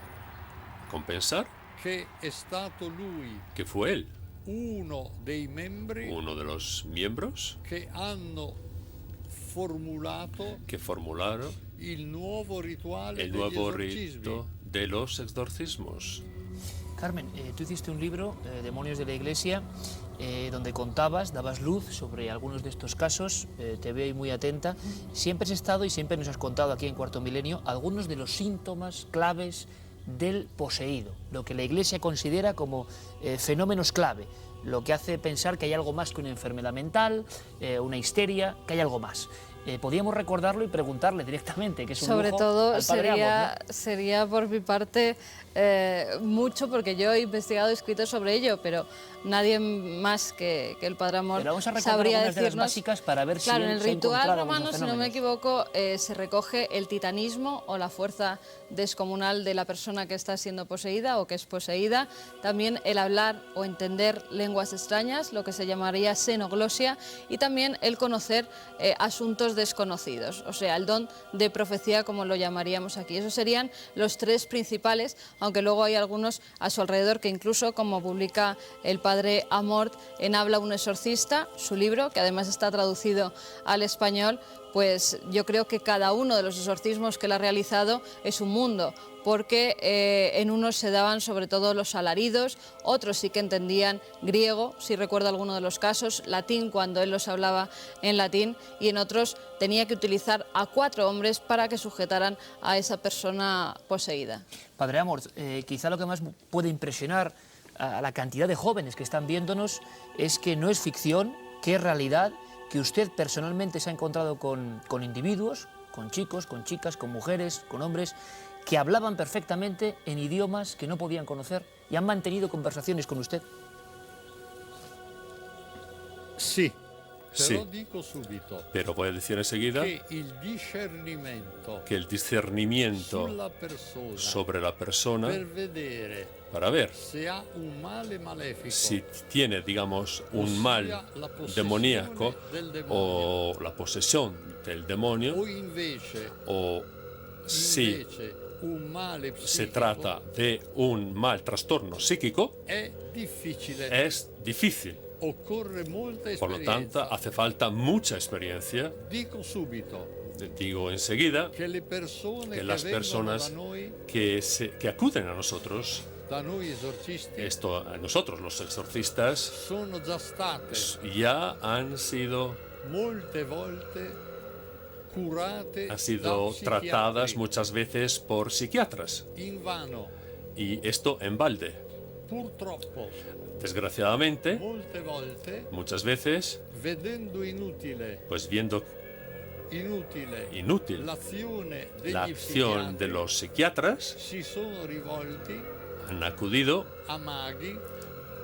compensar che è stato lui que fue él, uno dei membri uno de los miembros che hanno formulato que formularon il nuovo rituale el degli nuevo esorcismi. rito de los exorcismos. Carmen, tú hiciste un libro, Demonios de la Iglesia, donde contabas, dabas luz sobre algunos de estos casos. Te veo ahí muy atenta. Siempre has estado y siempre nos has contado aquí en Cuarto Milenio algunos de los síntomas claves del poseído, lo que la Iglesia considera como fenómenos clave, lo que hace pensar que hay algo más que una enfermedad mental, una histeria, que hay algo más. Podríamos recordarlo y preguntarle directamente, que es un Sobre lujo todo al padre Amos, ¿no? sería por mi parte mucho, porque yo he investigado y escrito sobre ello, pero nadie más que el padre Amor Pero vamos a recordar sabría algunas de las decirnos. básicas para ver Claro, si en él el se ha ritual encontrado romano, algunos si no me fenómenos. equivoco, se recoge el titanismo o la fuerza descomunal de la persona que está siendo poseída o que es poseída. También el hablar o entender lenguas extrañas, lo que se llamaría xenoglosia, y también el conocer asuntos desconocidos, o sea, el don de profecía, como lo llamaríamos aquí. Esos serían los 3 principales, aunque luego hay algunos a su alrededor que incluso, como publica el padre Amort en Habla un exorcista, su libro, que además está traducido al español, pues yo creo que cada uno de los exorcismos que él ha realizado es un mundo, porque en unos se daban sobre todo los alaridos, otros sí que entendían griego, si recuerdo alguno de los casos, latín cuando él los hablaba en latín, y en otros tenía que utilizar a 4 hombres para que sujetaran a esa persona poseída. Padre Amor, quizá lo que más puede impresionar a la cantidad de jóvenes que están viéndonos es que no es ficción, que es realidad, que usted personalmente se ha encontrado con individuos, con chicos, con chicas, con mujeres, con hombres, que hablaban perfectamente en idiomas que no podían conocer y han mantenido conversaciones con usted. Sì, Sí. però dico subito Pero voy a decir enseguida che il discernimento que el discernimiento sulla persona sobre la persona per vedere para ver se ha un male malefico si tiene, digamos, un ossia mal la possessione demoníaco del demonio, o la posesión del demonio, o invece o si un male se psichico, trata de un mal trastorno psíquico, è difficile, es difícil. occorre molta Por lo esperienza. tanto, hace falta mucha experiencia. Dico subito Digo enseguida che le persone que che las vengono personas da noi que acuden a nosotros, esorcisti, a nosotros los exorcistas, sono già state ya han sido molte volte curate han sido da tratadas psichiatri. muchas veces por psiquiatras, Invano, y esto en balde. purtroppo, Desgraciadamente, molte volte, muchas veces, vedendo inutile pues viendo inútil l'azione degli la acción psichiatri, de los psiquiatras, si sono rivolti han acudido a maghi,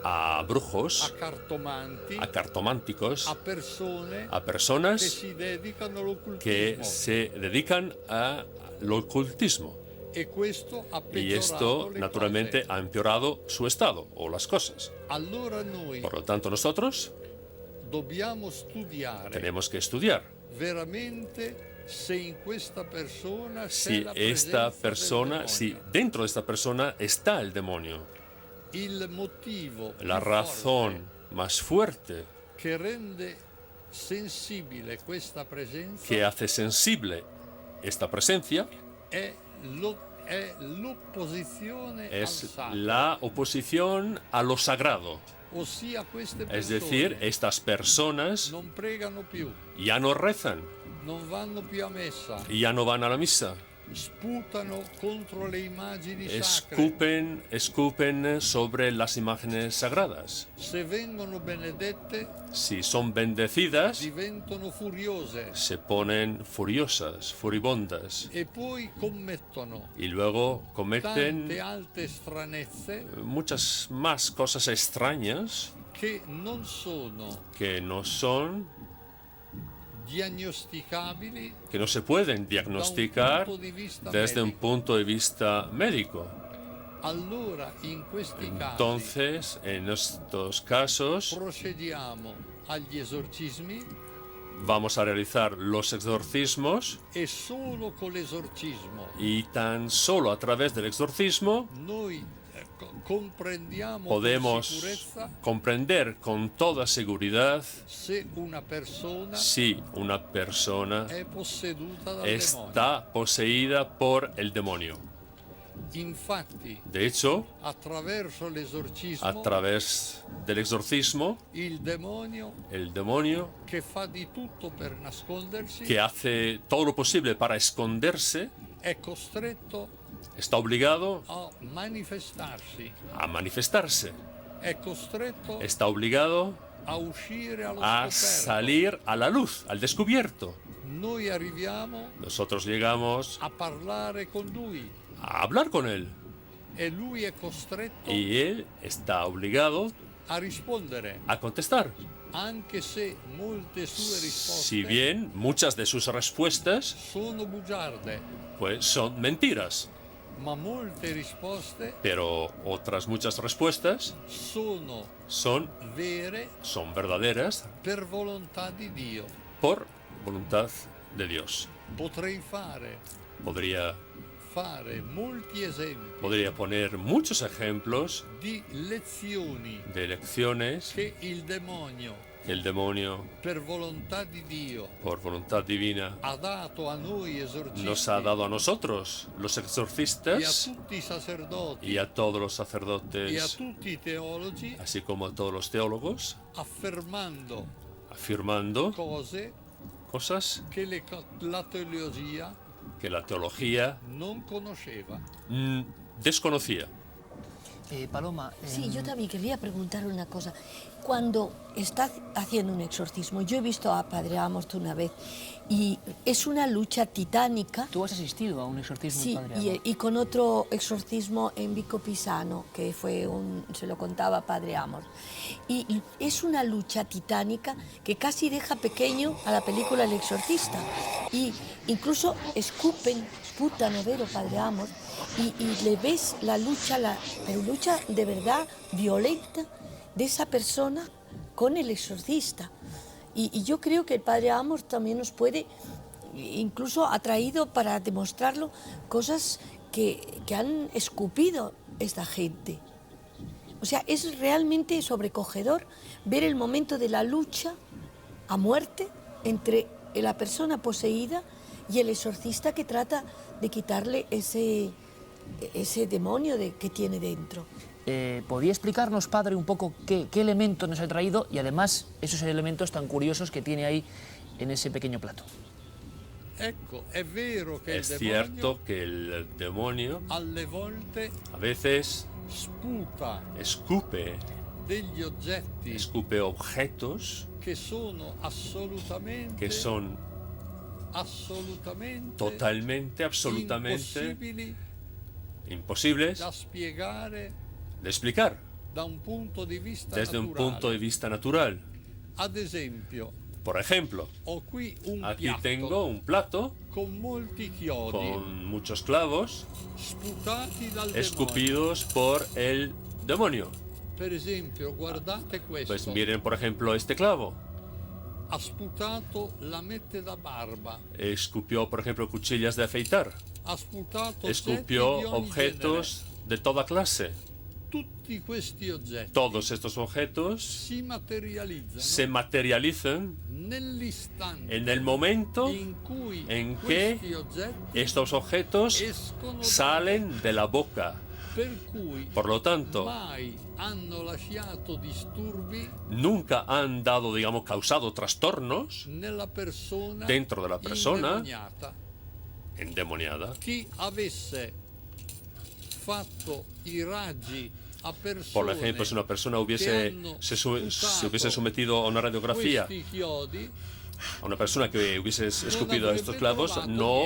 a a brujos, cartomanti, a cartománticos, a persone a che personas si dedicano all'occultismo. que se dedican al ocultismo. E questo ha Y peggiorato esto, le naturalmente, cose. ha empeorado su estado o las cosas. Allora noi Por lo tanto, nosotros dobbiamo studiare tenemos que estudiar veramente se in questa persona c'è si la esta presenza del persona, demonio. si dentro de esta persona está el demonio. Il motivo La più razón forte más fuerte che rende sensibile questa presenza que hace sensible esta presencia è l'opposizione al es sacro, la oposición a lo sagrado, Ossia queste Es persone decir, estas personas non pregano più, ya no rezan, non vanno più a messa, ya no van a la misa, sputano contro le immagini sacre. escupen sobre las imágenes sagradas. Se vengono benedette, Si son bendecidas, diventano furiose se ponen furiosas, furibundas, e poi commettono y luego cometen tante altre stranezze muchas más cosas extrañas che non sono que no son, diagnosticabili que no se pueden diagnosticar punto di vista desde un medico. punto de vista médico. Allora, in questi casi, Entonces, en estos casos, procediamo agli esorcismi vamos a realizar los exorcismos e solo con l'esorcismo y tan solo a través del exorcismo noi comprendiamo con podemos sicurezza comprender con toda seguridad se una persona si una persona è posseduta dal demonio. está poseída por el demonio. Infatti, De hecho, attraverso l'esorcismo, a través del exorcismo, il demonio el demonio, che fa di tutto per nascondersi que hace todo lo posible para esconderse, è costretto está obligado a manifestarsi, a manifestarse, è costretto está obligado a uscire allo a scoperto. salir a la luz, al descubierto. Noi arriviamo Nosotros llegamos a parlare con lui a hablar con él e lui è costretto y él está obligado a rispondere, a contestar. anche se molte sue risposte Si bien muchas de sus respuestas sono bugiarde, pues son mentiras, ma molte risposte pero otras muchas respuestas sono son vere verdaderas per volontà di Dio. por voluntad de Dios. Potrei fare molti esempi Podría poner muchos ejemplos di lezioni de lecciones che il demonio, que el demonio, per volontà di Dio, por voluntad divina, ha dato a noi esorcisti nos ha dado a nosotros, los e a exorcistas, tutti i sacerdoti y a todos los e a sacerdotes, tutti i teologi, así como a todos los teólogos, affermando afirmando cose cosas che la teologia que la teología non conosceva. desconocía. Paloma, Sí, yo también quería preguntar una cosa. Cuando está haciendo un exorcismo, yo he visto a Padre Amorth una vez y es una lucha titánica. tú has asistido a un exorcismo, Sí, Padre Amorth. y con otro exorcismo en Vico Pisano, que se lo contaba Padre Amorth. Y es una lucha titánica que casi deja pequeño a la película El Exorcista. Y incluso sputan, vero, Padre Amorth, y le ves la lucha, pero lucha de verdad violenta de esa persona con el exorcista. Y yo creo que el Padre Amorth también nos puede, incluso ha traído para demostrarlo cosas que han escupido esta gente. O sea, es realmente sobrecogedor ver el momento de la lucha a muerte entre la persona poseída y el exorcista que trata de quitarle ese demonio que tiene dentro. ¿Podría explicarnos, Padre, un poco qué elementos nos ha traído y además esos elementos tan curiosos que tiene ahí en ese pequeño plato? Ecco, è vero che Es il cierto que el demonio alle volte a veces sputa escupe degli oggetti objetos che sono que son assolutamente absolutamente imposibles da spiegare de explicar da un punto di vista desde un naturale. punto de vista natural. Ad esempio, Por ejemplo, ho qui un aquí piatto tengo un plato con molti chiodi con muchos clavos sputati dal escupidos por el demonio. demonio. Per esempio, guardate questo. Pues miren, por ejemplo, este clavo. Ha sputato lamette da barba. Escupió, por ejemplo, cuchillas de afeitar. Ha sputato Escupió oggetti di ogni objetos de toda clase. genere. Tutti questi oggetti Todos estos objetos si materializzano se materializan nell'istante en el momento in cui en questi que oggetti estos objetos escono salen de la boca Per cui Por lo tanto, mai hanno lasciato disturbi nunca han dado, digamos, causado trastornos nella persona dentro de la persona indemoniata. endemoniada. Chi avesse fatto i raggi a persone Por ejemplo, si una persona hubiese, se hubiese sometido a una radiografía questi chiodi, a una persona que hubiese escupido estos clavos, no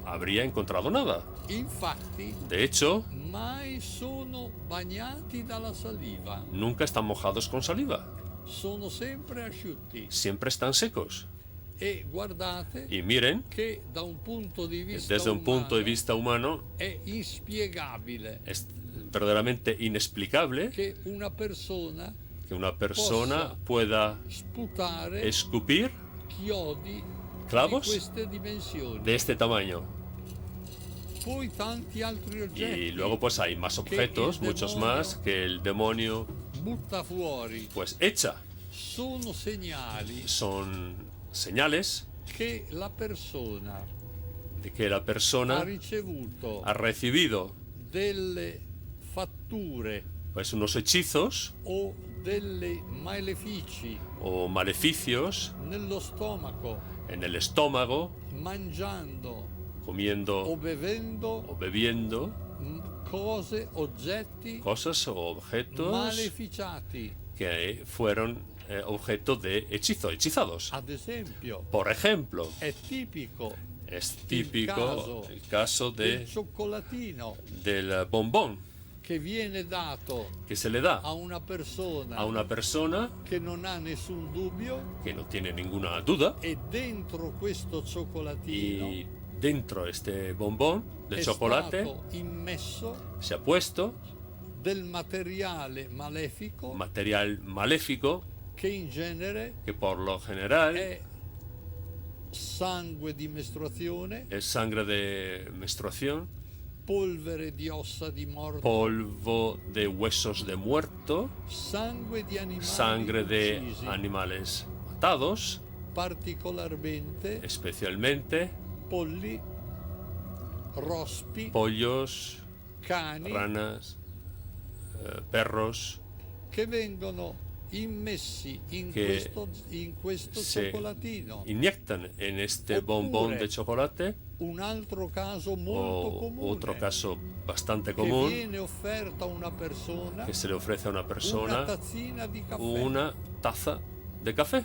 habría encontrado nada. infatti, De hecho, mai sono bagnati dalla saliva, nunca están mojados con saliva. sono sempre asciutti. Siempre están secos. E guardate Y miren, che da un punto di vista desde un punto de umano vista humano, è inspiegabile es verdaderamente inexplicable che una persona que una persona pueda sputare escupir chiodi clavos di queste dimensioni. de este tamaño. Poi tanti altri oggetti Y luego pues hay más objetos, muchos más, que el demonio butta fuori. pues echa. Sono segnali Son señales che la persona de que la ha persona ricevuto ha recibido delle fatture pues unos hechizos o delle malefici o maleficios nello stomaco, en el estómago, mangiando comiendo o bevendo o bebiendo cose, oggetti cosas o objetos maleficiati. que fueron objeto de hechizo, hechizados. Ad esempio, Por ejemplo, è tipico es típico el caso del cioccolatino del bombón che viene dato que se le da a una persona a una persona che non ha nessun dubbio, que no tiene ninguna duda, e dentro questo cioccolatino y dentro este bombón de è chocolate stato immesso se ha puesto del materiale malefico material maléfico che in genere que por lo general è sangue di mestruazione, es sangre de menstruación, polvere di ossa di morto, polvo de huesos de muerto, sangue di animali sangre de uccisi, animales matados, particolarmente especialmente polli, rospi, pollos, cani, ranas, perros, che vengono immessi in che questo se cioccolatino. inyectan en este Oppure bombón de chocolate. Un altro caso molto O comune, otro caso bastante che común, viene offerta a una persona que se le ofrece a una una persona tazzina di caffè una taza de café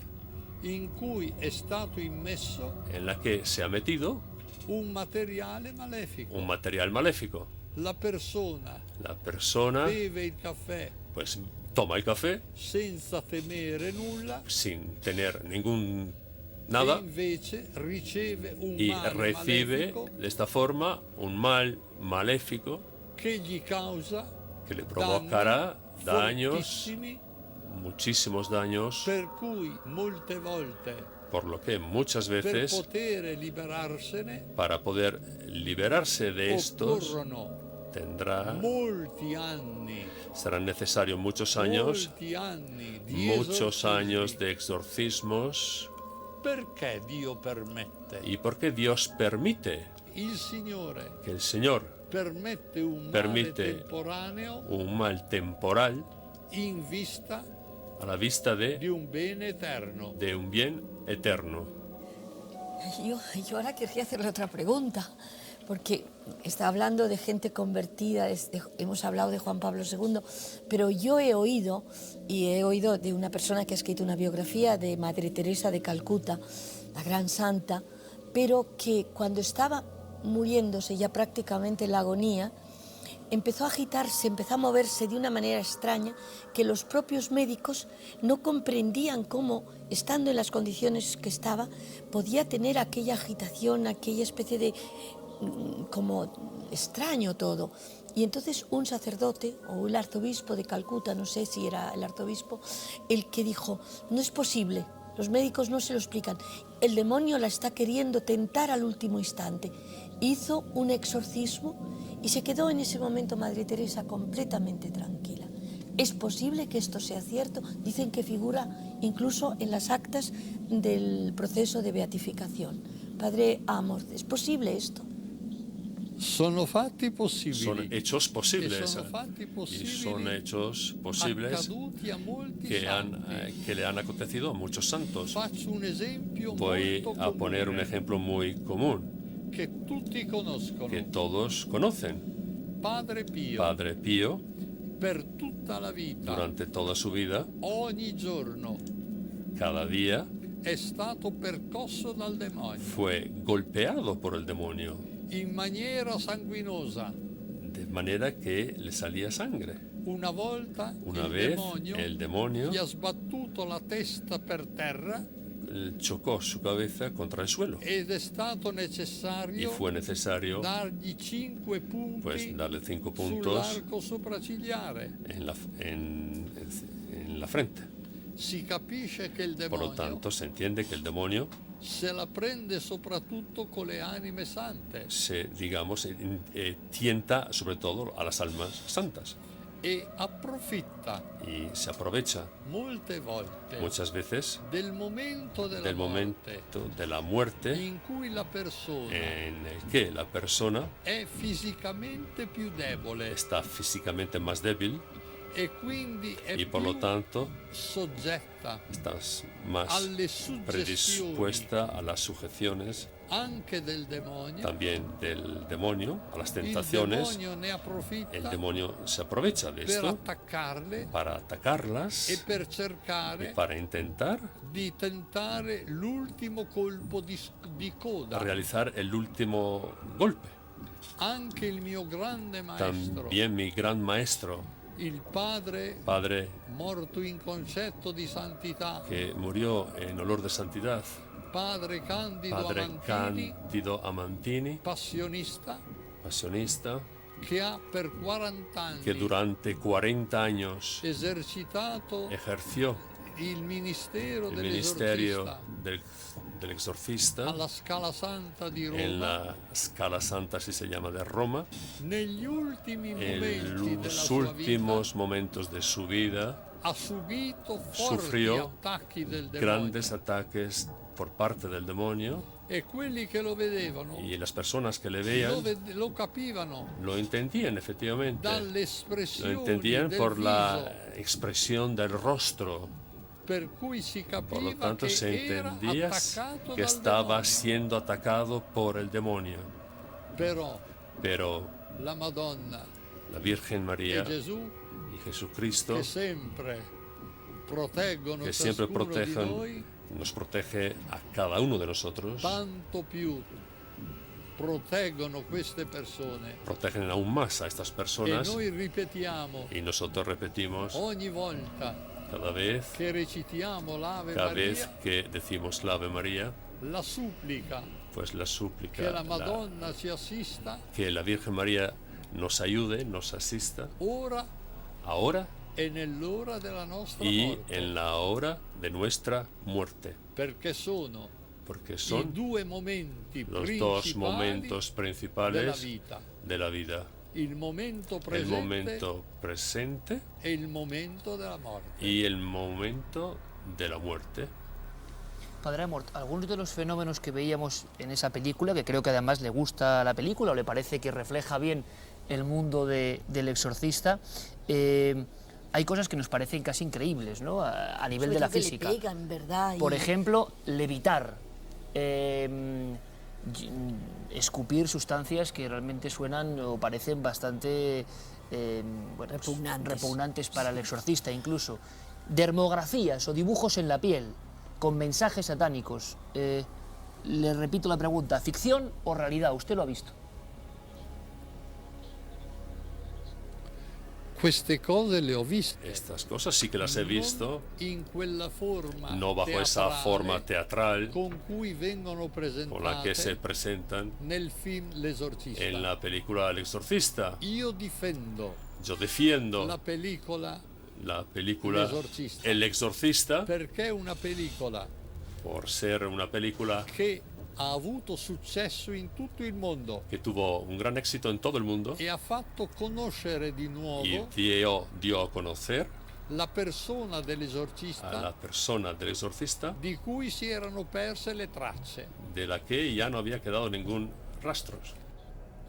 in cui è stato immesso en la que se ha metido un materiale malefico. un material maléfico. La persona La persona beve il caffè pues toma el café senza temere nulla sin tener ningún e nada invece riceve un y male recibe malefico de esta forma un mal maléfico che gli causa que le provocará danni daños, fortissimi, muchísimos daños, per cui molte volte por lo que muchas per veces poter liberarsene para poder liberarse de estos occorrono tendrá, molti anni, serán necesarios muchos años, molti anni di muchos esorcismi. años de exorcismos. Perché Dio permette? ¿Y por qué Dios permite Il Signore que el Señor permette un male Permite temporaneo un mal temporal in vista a la vista di un bene eterno. de un bien eterno? Yo ahora querría hacerle otra pregunta, porque está hablando de gente convertida, hemos hablado de Juan Pablo II, pero yo he oído de una persona que ha escrito una biografía de Madre Teresa de Calcuta, la gran santa, pero que cuando estaba muriéndose ya prácticamente en la agonía, empezó a agitarse, empezó a moverse de una manera extraña que los propios médicos no comprendían cómo, estando en las condiciones que estaba, podía tener aquella agitación, aquella especie de como extraño todo. Y entonces un sacerdote o el arzobispo de Calcuta, no sé si era el arzobispo, el que dijo, no es posible, los médicos no se lo explican, el demonio la está queriendo tentar al último instante. Hizo un exorcismo y se quedó en ese momento Madre Teresa completamente tranquila. ¿Es posible que esto sea cierto? Dicen que figura incluso en las actas del proceso de beatificación. Padre Amorth, ¿es posible esto? Sono fatti possibili. Son hechos posibles. Sono fatti Y son possibili hechos posibles accaduti a molti que santi. que le han acontecido a muchos santos. Faccio un esempio Voy molto a poner un comune ejemplo muy común che tutti conoscono. que todos conocen. Padre Pio, Padre Pío, per tutta la vita, durante toda su vida, ogni giorno, cada día, è stato percosso dal demonio fue golpeado por el demonio, in maniera sanguinosa. de manera que le salía sangre. Una volta Una il vez demonio el demonio gli ha sbattuto la testa per terra chocó su cabeza contra el suelo ed è stato y necessario fue necesario dargli 5 punti pues darle 5 puntos sull'arco sopraccigliare. en la frente. Si capisce che il Por lo demonio tanto, se entiende que el demonio se la prende soprattutto con le anime sante digamos, tienta sobre todo a las almas santas e approfitta y se aprovecha molte volte muchas veces del momento della del morte momento de la muerte in cui la persona en el que la persona è fisicamente più debole está físicamente más débil e quindi è y por più lo tanto soggetta estás más alle suggestioni predispuesta a las sujeciones anche del demonio. también del demonio, a las Il tentaciones. demonio ne approfitta El demonio se aprovecha de per esto attaccarle para atacarlas e per y cercare para intentar di tentare l'ultimo colpo di coda. realizar el último golpe. Anche il mio grande maestro, También mi gran maestro, il padre padre morto in concetto di santità, que murió en olor de santidad, padre Candido padre Amantini, Cándido Amantini, passionista, pasionista, che ha per 40 anni que durante 40 años esercitato ejerció il ministero el ministerio dell'esorcista del exorcista alla Scala Santa di Roma. en la Scala Santa, si se llama, de Roma. Negli ultimi momenti En della los sua últimos momentos de su vida vita ha subito forti sufrió attacchi del demonio grandes ataques por parte del demonio e quelli che lo vedevano y las personas que le veían lo capivano lo entendían efectivamente. Lo dall'espressione entendían del por viso, la expresión del rostro. per cui si Por lo capiva tanto, che se era entendía attaccato que dal estaba demonio. siendo atacado por el demonio. Però la Madonna La Virgen María e Gesù y Jesucristo, che sempre proteggono que siempre ciascuno di noi, nos protege a cada uno de nosotros, tanto più proteggono queste persone protegen aún más a estas e personas noi ripetiamo y nosotros repetimos ogni volta cada vez che recitiamo l'Ave cada vez Maria que decimos la Ave María, la supplica pues la súplica, che la Madonna ci assista que la Virgen María nos ayude, nos asista, ora ahora e nell'ora della nostra y morte, en la hora de nuestra muerte, perché sono porque i son due momenti los dos principali momentos della principales vita, de la vida, il momento el presente momento presente e il momento della morte. y el momento de la muerte. Padre Amort, algunos de los fenómenos que veíamos en esa película, que creo que además le gusta la película o le parece que refleja bien el mundo del exorcista, hay cosas que nos parecen casi increíbles, ¿no? A nivel Sobre de la todo que le física. pegan, ¿verdad? Por Y- ejemplo, levitar, escupir sustancias que realmente suenan o parecen bastante bueno, pues, repugnantes para el exorcista incluso. Dermografías o dibujos en la piel con mensajes satánicos. Le repito la pregunta, ¿ficción o realidad? ¿Usted lo ha visto? Queste cose le ho viste. Estas cosas sí que las he visto, In quella forma no bajo esa teatrale forma teatral con cui vengono con la que se presentate presentan nel film L'Esorcista. en la película El Exorcista. Io difendo Yo defiendo la pellicola la película L'Esorcista. El Exorcista perché è una pellicola por ser una película che ha avuto successo in tutto il mondo que tuvo un gran éxito en todo el mundo e ha fatto conoscere di y nuovo dio a conocer la persona a la dell'esorcista persona del exorcista di cui si erano perse le tracce. de la que ya no había quedado ningún rastro.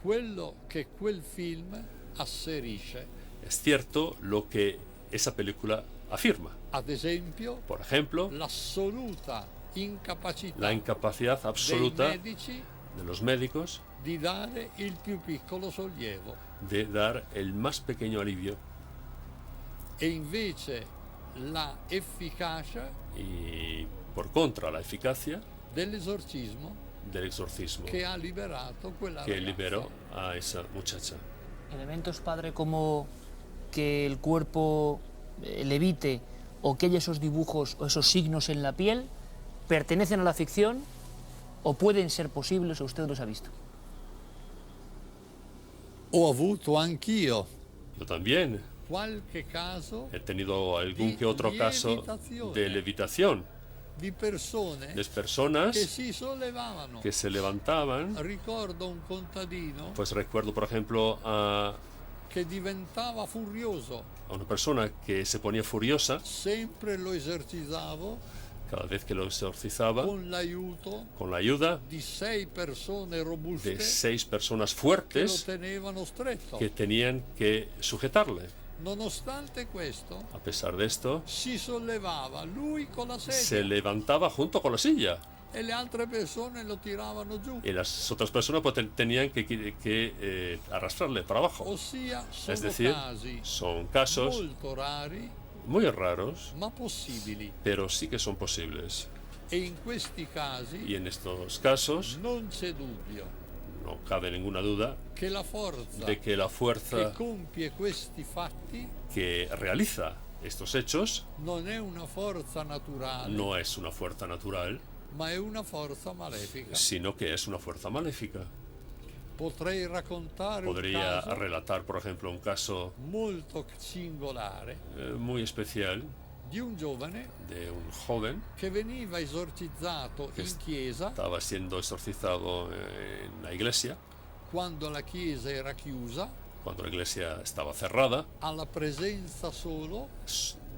quello che quel film asserisce. Es cierto lo que esa película afirma. Ad esempio, Por ejemplo, l'assoluta incapacità la incapacidad dei absoluta medici de los médicos di dare il più piccolo sollievo de dar el más pequeño alivio e invece la efficacia y, por contra, la eficacia dell'esorcismo del exorcismo che ha liberato quella que ragazza. liberó a esa muchacha. Elementos, padre, como que el cuerpo levite o que haya esos dibujos o esos signos en la piel, ¿pertenecen a la ficción o pueden ser posibles o usted los ha visto? Ho avuto anch'io Yo también qualche caso he tenido algún que otro caso lievitazione. de levitación, di persone de personas che si sollevavano. que se levantaban. Ricordo un contadino Pues recuerdo, por ejemplo, a che diventava furioso. una persona que se ponía furiosa Sempre lo esercitavo cada vez que lo exorcizaba con l'aiuto con la ayuda di 6 persone robuste de 6 personas che lo fuertes tenevano stretto. que tenían que sujetarle. Nonostante questo, A pesar de esto, si sollevava lui con la sedia se levantaba junto con la silla e le altre persone lo tiravano giù. y las otras personas pues, tenían que arrastrarle para abajo. Ossia, sono Es decir, casi son casos molto rari, muy raros, ma possibili. pero sí que son posibles. E in questi casi Y en estos casos non c'è dubbio no cabe ninguna duda che la forza de que la che fuerza compie questi fatti que realiza estos hechos non è una forza naturale, no es una fuerza natural, ma è una forza malefica. sino que es una fuerza maléfica. Potrei raccontare Podría un caso relatar, por ejemplo, un caso molto singolare muy especial di un giovane de un joven che veniva esorcizzato che in chiesa estaba siendo exorcizado en la iglesia, quando la chiesa era chiusa, cuando la iglesia estaba cerrada, alla presenza solo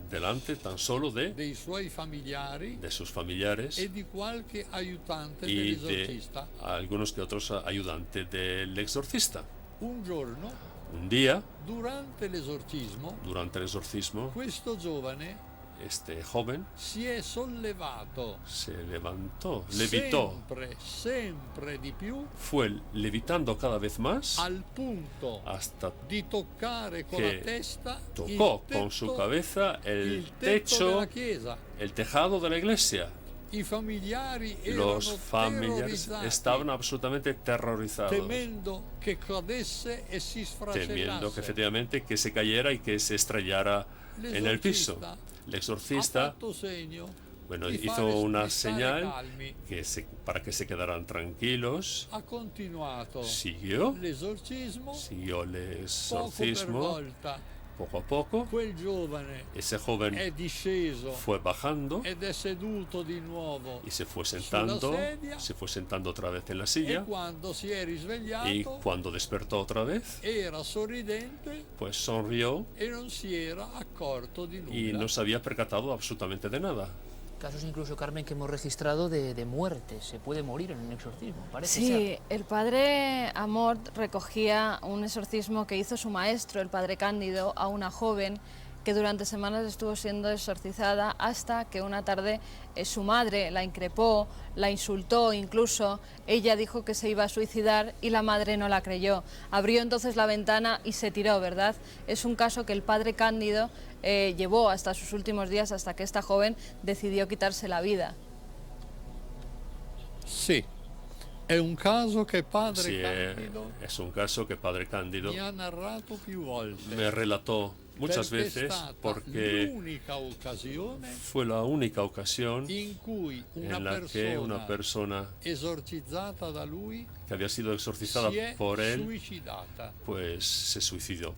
delante tan solo dei suoi familiari de sus familiares e di qualche aiutante y de dell'esorcista. algunos que otros ayudantes del exorcista. Un giorno, Un día, durante l'esorcismo, durante el exorcismo, questo giovane este joven si è sollevato se levantó, levitó, sempre di più, fue levitando cada vez más al punto hasta di toccare con che la testa tocó il con su tetto- cabeza el il tetto techo, della chiesa. el tejado de la iglesia. I familiari erano Los familiares terrorizzati, estaban absolutamente terrorizados, temendo che cadesse e si temiendo que sfracellasse. efectivamente que se cayera y que se estrellara en el piso. El Ha exorcista, fatto segno bueno, di hizo fare una stare señal calmi. para que se quedaran tranquilos. Ha continuato Siguió l'esorcismo, el poco per exorcismo, volta poco a poco. quel giovane Ese joven è disceso fue bajando ed è seduto di nuovo y se fue sentando, sedia, se fue sentando otra vez en la e silla. quando si è Y risvegliato cuando despertó otra vez, era sorridente pues sonrió e non si era accorto di y nulla. no se había percatado absolutamente de nada. Casos incluso, Carmen, que hemos registrado de muerte. Se puede morir en un exorcismo, parece Sí, ser. el padre Amort recogía un exorcismo que hizo su maestro, el padre Cándido, a una joven que durante semanas estuvo siendo exorcizada hasta que una tarde su madre la increpó, la insultó incluso. Ella dijo que se iba a suicidar y la madre no la creyó. Abrió entonces la ventana y se tiró, ¿verdad? Es un caso que el padre Cándido llevó hasta sus últimos días, hasta que esta joven decidió quitarse la vida. Sì, è un caso che padre Sí, Candido es un caso que Padre Cándido mi ha narrato più volte. me relató muchas perché è veces stata porque l'unica occasione fue la única ocasión in cui una en la que una persona esorcizzata da lui que había sido exorcizada si è por él suicidata. pues se suicidó.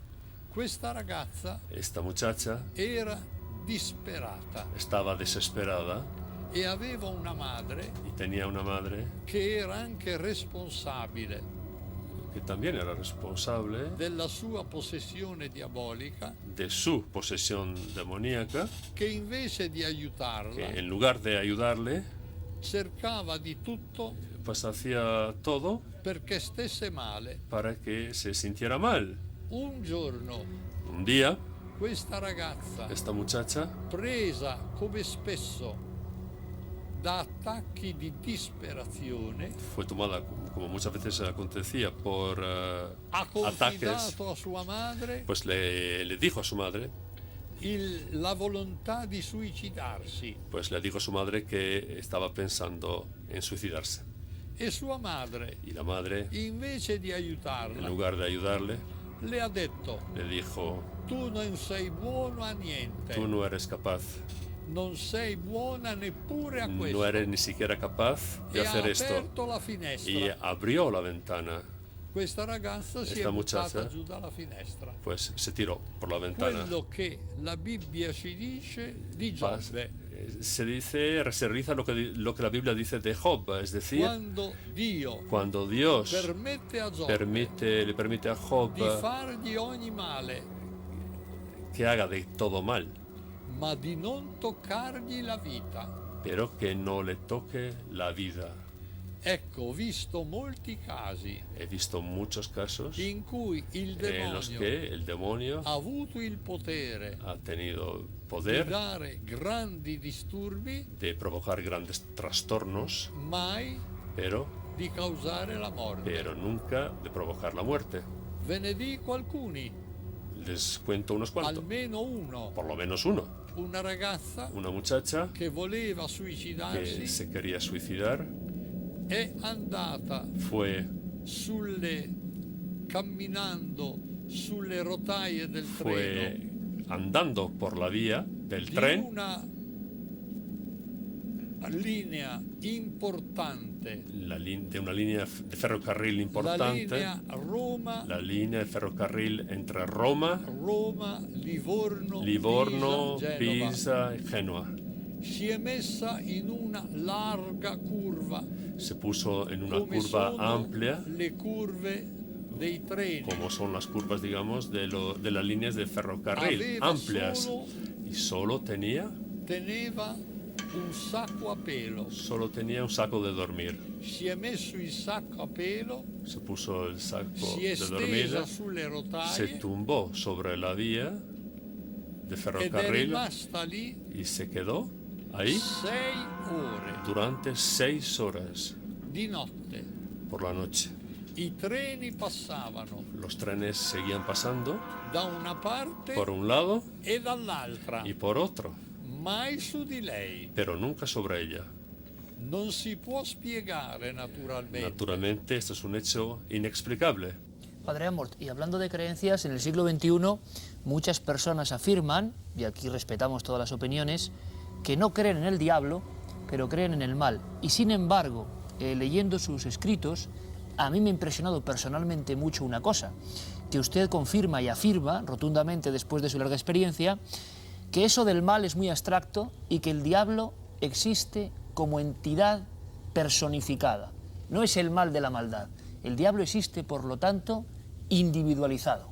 Questa ragazza Esta muchacha era disperata estaba desesperada e aveva una madre y tenía una madre che era anche responsabile que también era responsable della sua possessione diabolica, de su posesión demoníaca, che invece di aiutarla que en lugar de ayudarle cercava di tutto pues hacía todo perché stesse male. para que se sintiera mal. Un giorno Un día, questa ragazza, esta muchacha, presa come spesso da attacchi di disperazione, fue tomada, como muchas veces acontecía, por ha ataques, confidato a sua madre pues le dijo a su madre, la volontà di suicidarsi, pues le dijo a su madre que estaba pensando en suicidarse. e sua madre, Y la madre, invece di en aiutarla, lugar de ayudarle, le ha detto: le dijo, tu non sei buono a niente, tú no eres capaz, non sei buona neppure a no questo. eres ni siquiera capaz de E ha hacer esto. aperto la finestra. Y abrió la ventana, Questa ragazza si è Esta buttata muchacha, giù dalla finestra. pues se tiró por la ventana. Quello che la Bibbia ci dice di Pas- Giobbe, Se realiza lo que la Biblia dice de Job, es decir, quando Dio cuando Dios permette a Giobbe le permite a Job di fargli ogni male, que haga de todo mal, ma di non toccargli la vita. pero que no le toque la vida. Ecco, ho visto molti casi He visto muchos casos in cui il en los demonio que el demonio ha avuto il potere ha tenido di poder dare grandi disturbi, de provocar grandes trastornos, mai pero di causare la morte. nunca de provocar la muerte. Ve ne dico alcuni, Les cuento unos cuantos, almeno uno. por lo menos uno. Una ragazza Una muchacha che voleva que suicidarsi se quería suicidar è andata fue camminando sulle rotaie del fue treno andando por la vía del di tren una linea importante, de una línea de ferrocarril la importante, linea Roma, la línea de ferrocarril entre Roma, Livorno, Livorno, Genova. Pisa y Génova. Si è messa in una larga curva, Se puso en una come curva sono amplia, le curve dei treni. como son las curvas, digamos, de las líneas de ferrocarril, Aveva amplias, y teneva un sacco a pelo. solo tenía un saco de dormir. Si è messo il sacco a pelo, Se puso el saco si è de dormir, stesa sulle se rotaie tumbó sobre la vía de ed è ferrocarril rimasta lì y se quedó ahí 6 ore durante 6 horas di notte. por la noche. I treni passavano Los trenes seguían pasando da una parte por un lado e dall'altra, y por otro, mai su di lei. pero nunca sobre ella. Non si può spiegare naturalmente. Naturalmente, esto es un hecho inexplicable. Padre Amort, y hablando de creencias, en el siglo XXI muchas personas afirman, y aquí respetamos todas las opiniones, que no creen en el diablo, pero creen en el mal. Y sin embargo, leyendo sus escritos, a mí me ha impresionado personalmente mucho una cosa, que usted confirma y afirma rotundamente después de su larga experiencia, que eso del mal es muy abstracto y que el diablo existe como entidad personificada. No es el mal de la maldad. El diablo existe, por lo tanto, individualizado.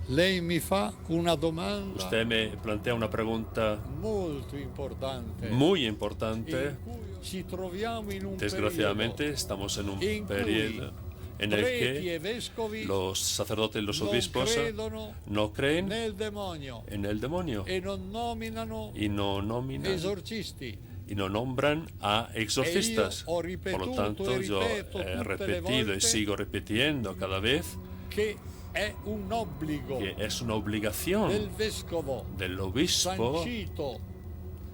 Lei mi fa una domanda Usted me plantea una pregunta molto importante. muy importante. in cui ci troviamo in un Desgraciadamente, estamos en un in cui periodo en el preti que e vescovi los sacerdotes y los non obispos credono no creen nel demonio en el demonio e non nominano y no nominan esorcisti. y no nombran a exorcistas. E io ho Por lo ripetuto tanto, e yo ripeto he tutte le repetido y volte sigo repitiendo cada vez che è un obbligo que es una obligación del vescovo del obispo sancito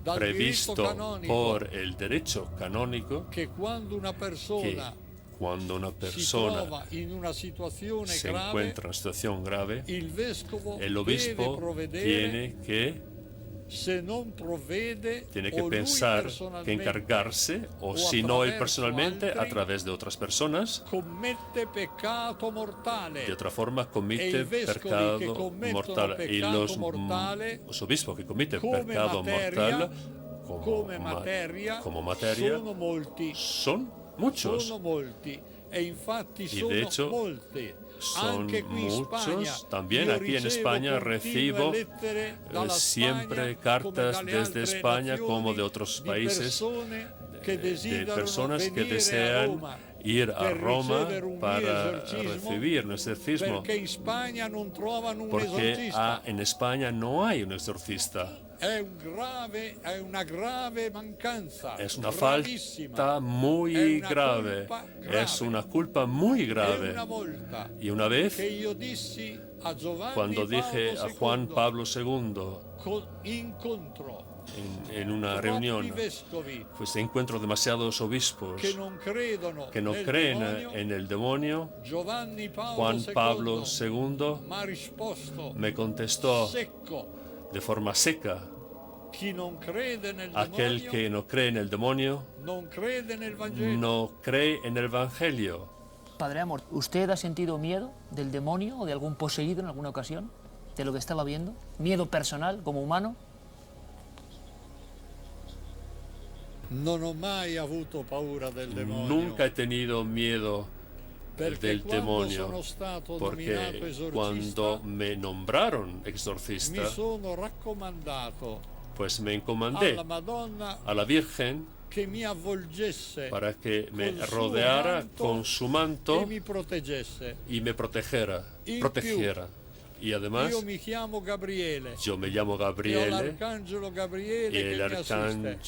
dal diritto previsto canonico por el derecho canónico che quando una que persona cuando una si persona trova in una situazione se grave, encuentra en una situación grave, il vescovo el deve obispo provvedere, tiene que se non provvede o lui pensar que personalmente encargarse, o o si no él attraverso personalmente, a altri, través de otras personas, commette peccato mortale. de otra forma E comete i vescovi pecado che commettono mortal. Y peccato mortale, los obispos que cometen come pecado materia, mortal come materia, como materia sono molti. son muchos. Sono molti. E infatti Y sono de hecho, molte son Anche qui in Spagna, muchos. También io aquí en ricevo España continue recibo lettere dalla siempre Spagna, cartas come dalle desde altre España nazioni, como de otros di países, persone che de desiderano personas que venire a desean Roma ir a per Roma ricevere un mio para esorcismo, recibir un exorcismo, perché in Spagna non trovano un porque esorcista. en España no hay un exorcista. È una grave mancanza. Es una gravissima. falta muy È una grave, colpa grave. es una culpa muy E grave. una volta Y una vez, che io dissi a Giovanni cuando dije Paolo a Juan II, Pablo II incontro en una troppi reunión, vescovi pues encuentro demasiados obispos che non credono que no nel creen demonio, en el demonio. Giovanni Paolo Juan Pablo II II mi ha risposto me contestó secco: de forma seca: chi non crede nel aquel demonio que no cree en el demonio non crede nel Vangelo. no cree en el Evangelio. Padre Amor, ¿usted ha sentido miedo del demonio o de algún poseído en alguna ocasión? ¿De lo que estaba viendo? ¿Miedo personal, como humano? Non ho mai avuto paura del demonio. Nunca he tenido miedo Perché del quando demonio, sono stato porque nominato esorcista, cuando me nombraron mi exorcista, sono raccomandato pues me encomendé alla Madonna a la Virgen che mi avvolgesse para que me con su rodeara manto con su e manto mi proteggesse. y me protegiera. Y además, Io mi chiamo Gabriele yo me llamo e ho Gabriele, l'arcangelo Gabriele y el che mi assiste. arcángel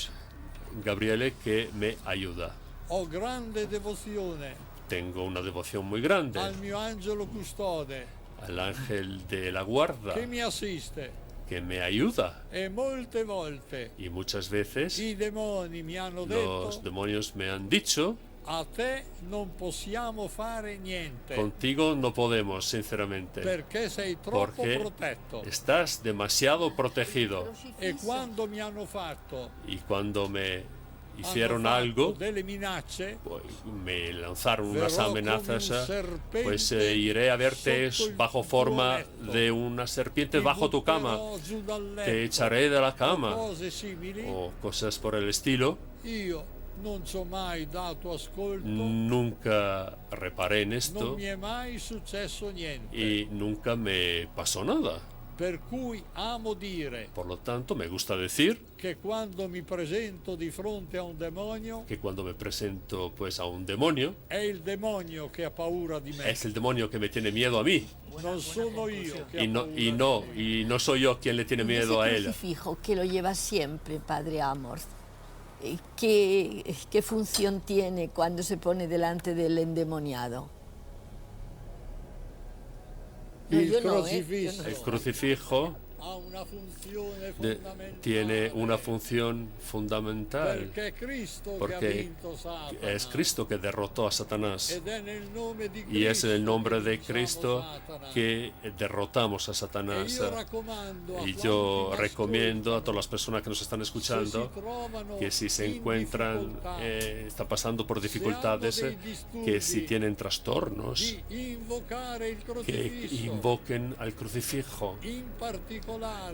Gabriele que me ayuda. Ho grande devozione Tengo una devoción muy grande al mio angelo custode al ángel de la guarda che mi assiste, que me ayuda. e molte volte Y muchas veces i demoni mi hanno los detto: demonios me han dicho: a te non possiamo fare niente contigo no podemos, sinceramente, perché sei troppo porque protetto. estás demasiado protegido. E quando mi hanno fatto Y cuando me hanno hicieron fatto algo, delle minacce, pues, me lanzaron unas verrò come amenazas, un serpente pues iré a verte sotto il bajo tuo forma letto. de una serpiente Ti bajo tu cama, butterò giù dal te letto, echaré de la o cama, cose simili. o cosas por el estilo. Io non ci ho mai dato ascolto, Nunca reparé en non esto mi è mai successo niente. y nunca me pasó nada. Per cui amo dire Por lo tanto, me gusta decir che quando mi presento di fronte a un demonio, que cuando me presento pues a un demonio, è il demonio che ha paura di me. es el demonio que me tiene miedo a mí, Non sono io che y ho no, paura y di no, lui. y no soy yo quien le tiene miedo a Ese él. crucifijo que lo lleva siempre, Padre Amor, ¿qué función tiene cuando se pone delante del endemoniado? No, Il yo no, crocifisso El crucifijo ha una funzione de- fondamentale, tiene una función fundamental, perché è Cristo che ha porque vinto Satana, es Cristo que derrotó a Satanás. ed è nel nome di Y es en el Cristo nombre che de vinciamo Cristo Satana. que derrotamos a E Satanás. io raccomando a Y quanti yo mi recomiendo a ascoltano, todas las personas que nos están se si escuchando trovano que si se in encuentran, difficoltà, están pasando por dificultades, se hanno dei disturbi, que si tienen trastornos, di invocare il que crocifisso, invoquen al crucifijo. in particolare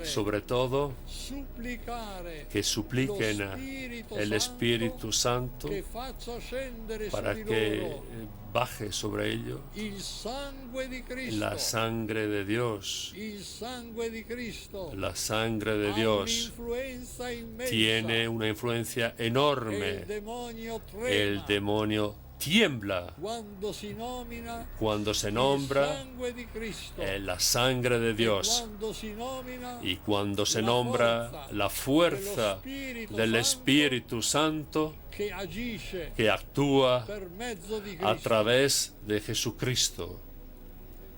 Sobre todo, supplicare que supliquen lo Spirito el Espíritu Santo che faccia scendere para su di que loro baje sobre ello il sangue di Cristo. la sangre de Dios. Il sangue di Cristo La sangre de ha Dios un'influenza immensa. tiene una influencia E il enorme. demonio trema El demonio tiembla quando si nomina cuando se il nombra sangue di Cristo. la sangre de E Dios. quando si nomina Y cuando se la nombra forza la fuerza del Santo Espíritu Santo che agisce que actúa per mezzo di a Cristo. través de Jesucristo.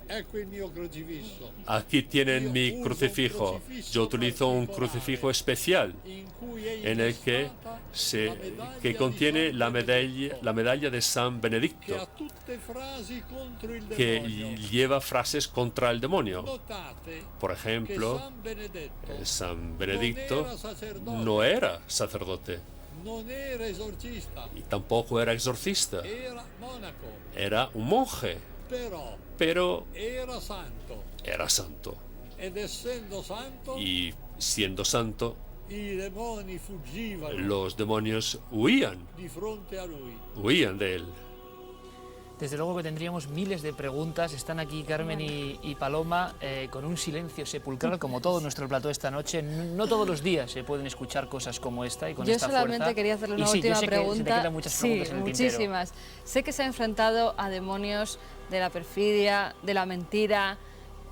Ecco il mio crocifisso, Aquí tienen Io mi uso un crucifijo. crucifisso Yo utilizo un particolare crucifijo especial in cui è en el que, innestata la medaglia que di contiene San la Benedetto, medalla de San che ha Benedicto, tutte frasi contro il que demonio. lleva frases contra el demonio. Notate Por che ejemplo, San Benedetto San Benedicto non era sacerdote, no era sacerdote non era esorcista, y tampoco era exorcista, era monaco, era un monje, però pero era santo, era santo. ed essendo santo Y siendo santo, i demoni fuggivano los demonios huían di fronte a lui. de él. Desde luego que tendríamos miles de preguntas. Están aquí Carmen y Paloma con un silencio sepulcral, como todo nuestro plató esta noche. No todos los días se pueden escuchar cosas como esta y con esta fuerza. Yo solamente quería hacerle una última pregunta. Que se te quedan muchas preguntas en el muchísimas. tintero. Sé que se ha enfrentado a demonios de la perfidia, de la mentira,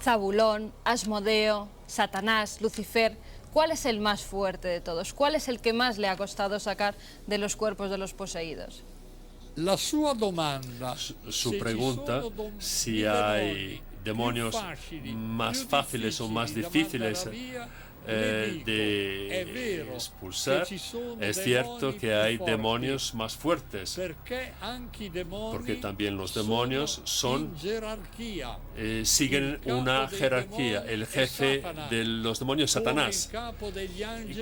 Zabulón, Asmodeo, Satanás, Lucifer. ¿Cuál es el más fuerte de todos? ¿Cuál es el que más le ha costado sacar de los cuerpos de los poseídos? La sua domanda, su pregunta, si hay demonios más fáciles o más difíciles de expulsar, es cierto que hay demonios más fuertes, porque también los demonios siguen una jerarquía. El jefe de los demonios es Satanás,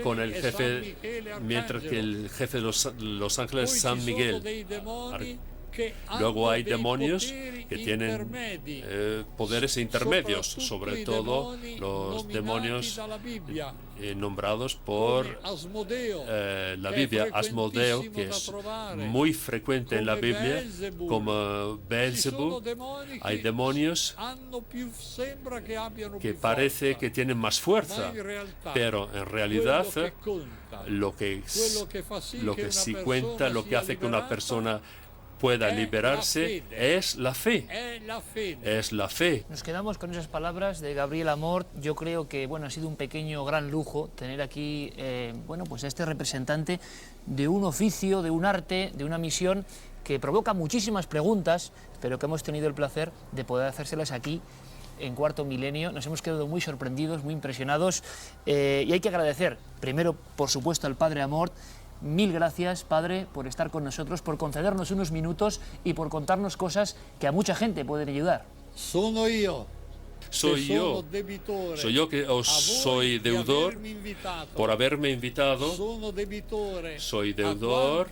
con el jefe, mientras que el jefe de los ángeles es San Miguel. Luego hay demonios que tienen poderes intermedios, sobre todo los demonios nombrados por la Biblia. Asmodeo, que es muy frecuente en la Biblia, como Beelzebú. Hay demonios que parece que tienen más fuerza, pero en realidad lo que sí cuenta, lo que hace que una persona pueda liberarse, es la fe. Es la fe. Nos quedamos con esas palabras de Gabriel Amort. Yo creo que ha sido un pequeño gran lujo tener aquí pues a este representante de un oficio, de un arte, de una misión que provoca muchísimas preguntas, pero que hemos tenido el placer de poder hacérselas aquí en Cuarto Milenio. Nos hemos quedado muy sorprendidos, muy impresionados, y hay que agradecer primero, por supuesto, al padre Amort. Mil gracias, padre, por estar con nosotros, por concedernos unos minutos y por contarnos cosas que a mucha gente pueden ayudar. Soy yo que os soy deudor por haberme invitado. Soy deudor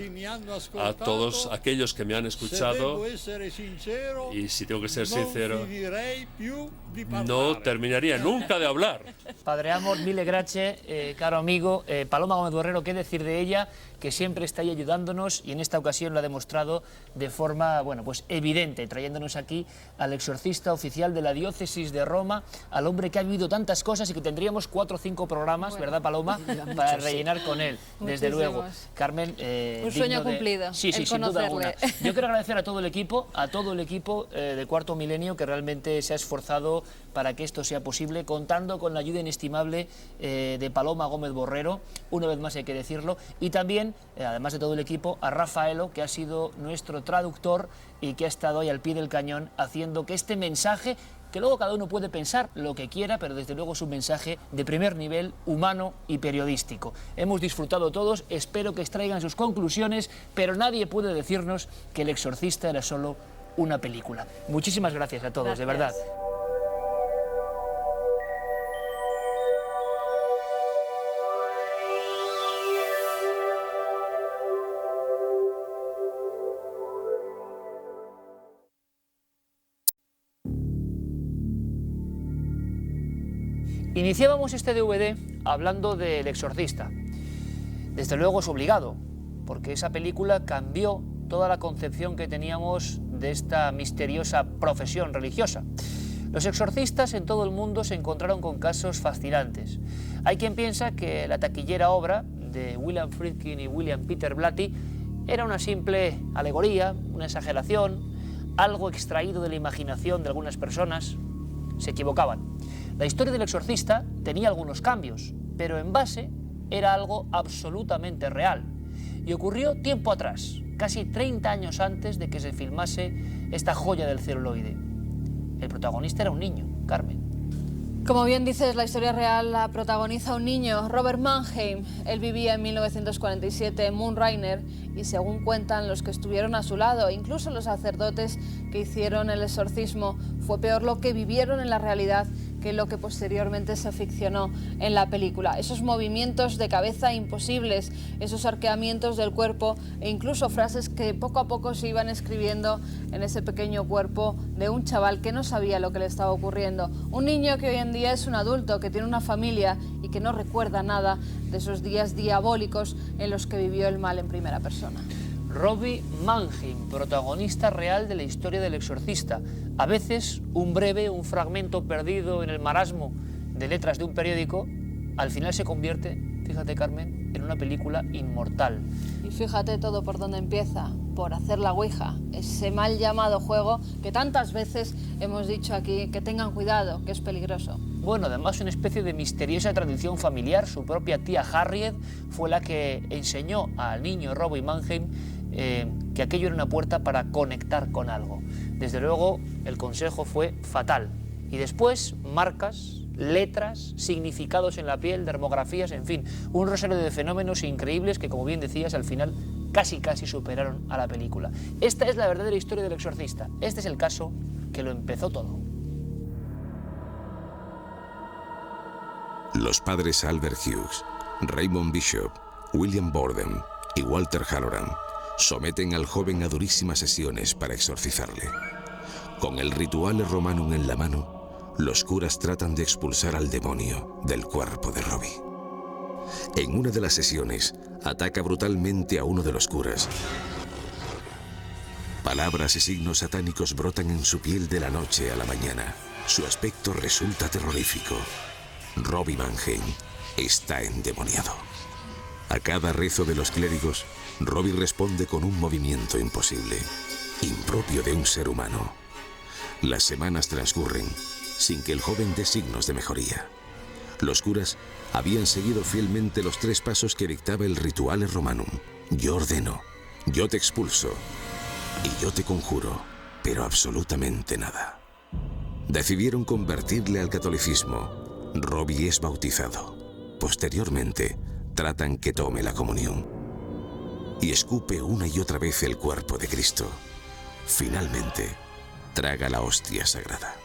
a todos aquellos que me han escuchado, y si tengo que ser sincero, no terminaría nunca de hablar. Padre Amort, mille grazie, caro amigo. Paloma Gómez Borrero, ¿qué decir de ella? Que siempre está ahí ayudándonos, y en esta ocasión lo ha demostrado de forma evidente, trayéndonos aquí al exorcista oficial de la diócesis de Roma, al hombre que ha vivido tantas cosas y que tendríamos 4 o 5 programas, ¿verdad, Paloma?, para rellenar con él, desde luego. Carmen, un sueño cumplido. Sí, sin duda alguna. Yo quiero agradecer a todo el equipo, de Cuarto Milenio, que realmente se ha esforzado para que esto sea posible, contando con la ayuda inestimable de Paloma Gómez Borrero, una vez más hay que decirlo, y también, además de todo el equipo, a Rafaelo, que ha sido nuestro traductor y que ha estado ahí al pie del cañón haciendo que este mensaje, que luego cada uno puede pensar lo que quiera, pero desde luego es un mensaje de primer nivel, humano y periodístico. Hemos disfrutado todos, espero que extraigan sus conclusiones, pero nadie puede decirnos que El Exorcista era solo una película. Muchísimas gracias a todos, de verdad. Iniciábamos este DVD hablando del Exorcista. Desde luego es obligado, porque esa película cambió toda la concepción que teníamos de esta misteriosa profesión religiosa. Los exorcistas en todo el mundo se encontraron con casos fascinantes. Hay quien piensa que la taquillera obra de William Friedkin y William Peter Blatty era una simple alegoría, una exageración, algo extraído de la imaginación de algunas personas. Se equivocaban. La historia del exorcista tenía algunos cambios, pero en base era algo absolutamente real. Y ocurrió tiempo atrás, casi 30 años antes de que se filmase esta joya del celuloide. El protagonista era un niño, Carmen. Como bien dices, la historia real la protagoniza un niño, Robert Mannheim. Él vivía en 1947 en Mount Rainier y, según cuentan los que estuvieron a su lado, incluso los sacerdotes que hicieron el exorcismo, fue peor lo que vivieron en la realidad que lo que posteriormente se ficcionó en la película. Esos movimientos de cabeza imposibles, esos arqueamientos del cuerpo e incluso frases que poco a poco se iban escribiendo en ese pequeño cuerpo de un chaval que no sabía lo que le estaba ocurriendo. Un niño que hoy en día es un adulto, que tiene una familia y que no recuerda nada de esos días diabólicos en los que vivió el mal en primera persona. Robbie Mannheim, protagonista real de la historia del exorcista. A veces un fragmento perdido en el marasmo de letras de un periódico, al final se convierte, fíjate Carmen, en una película inmortal. Y fíjate todo por dónde empieza, por hacer la Ouija, ese mal llamado juego que tantas veces hemos dicho aquí que tengan cuidado, que es peligroso. Bueno, además una especie de misteriosa tradición familiar. Su propia tía Harriet fue la que enseñó al niño Robbie Mannheim que aquello era una puerta para conectar con algo. Desde luego el consejo fue fatal. Y después marcas, letras, significados en la piel, dermografías, en fin, un rosario de fenómenos increíbles que, como bien decías, al final casi superaron a la película. Esta es la verdadera historia del exorcista. Este es el caso que lo empezó todo. Los padres Albert Hughes, Raymond Bishop, William Borden y Walter Halloran someten al joven a durísimas sesiones para exorcizarle. Con el Rituale Romanum en la mano, los curas tratan de expulsar al demonio del cuerpo de Robbie. En una de las sesiones, ataca brutalmente a uno de los curas. Palabras y signos satánicos brotan en su piel de la noche a la mañana. Su aspecto resulta terrorífico. Robbie Mannheim está endemoniado. A cada rezo de los clérigos, Robbie responde con un movimiento imposible, impropio de un ser humano. Las semanas transcurren sin que el joven dé signos de mejoría. Los curas habían seguido fielmente los 3 pasos que dictaba el Rituale Romanum. Yo ordeno, yo te expulso y yo te conjuro, pero absolutamente nada. Decidieron convertirle al catolicismo. Robbie es bautizado. Posteriormente, tratan que tome la comunión. Y escupe una y otra vez el cuerpo de Cristo. Finalmente, traga la hostia sagrada.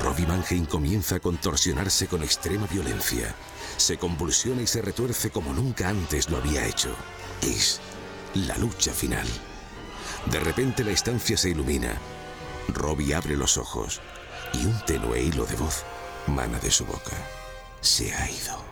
Robbie Mannheim comienza a contorsionarse con extrema violencia. Se convulsiona y se retuerce como nunca antes lo había hecho. Es la lucha final. De repente la estancia se ilumina. Robbie abre los ojos y un tenue hilo de voz mana de su boca. Se ha ido.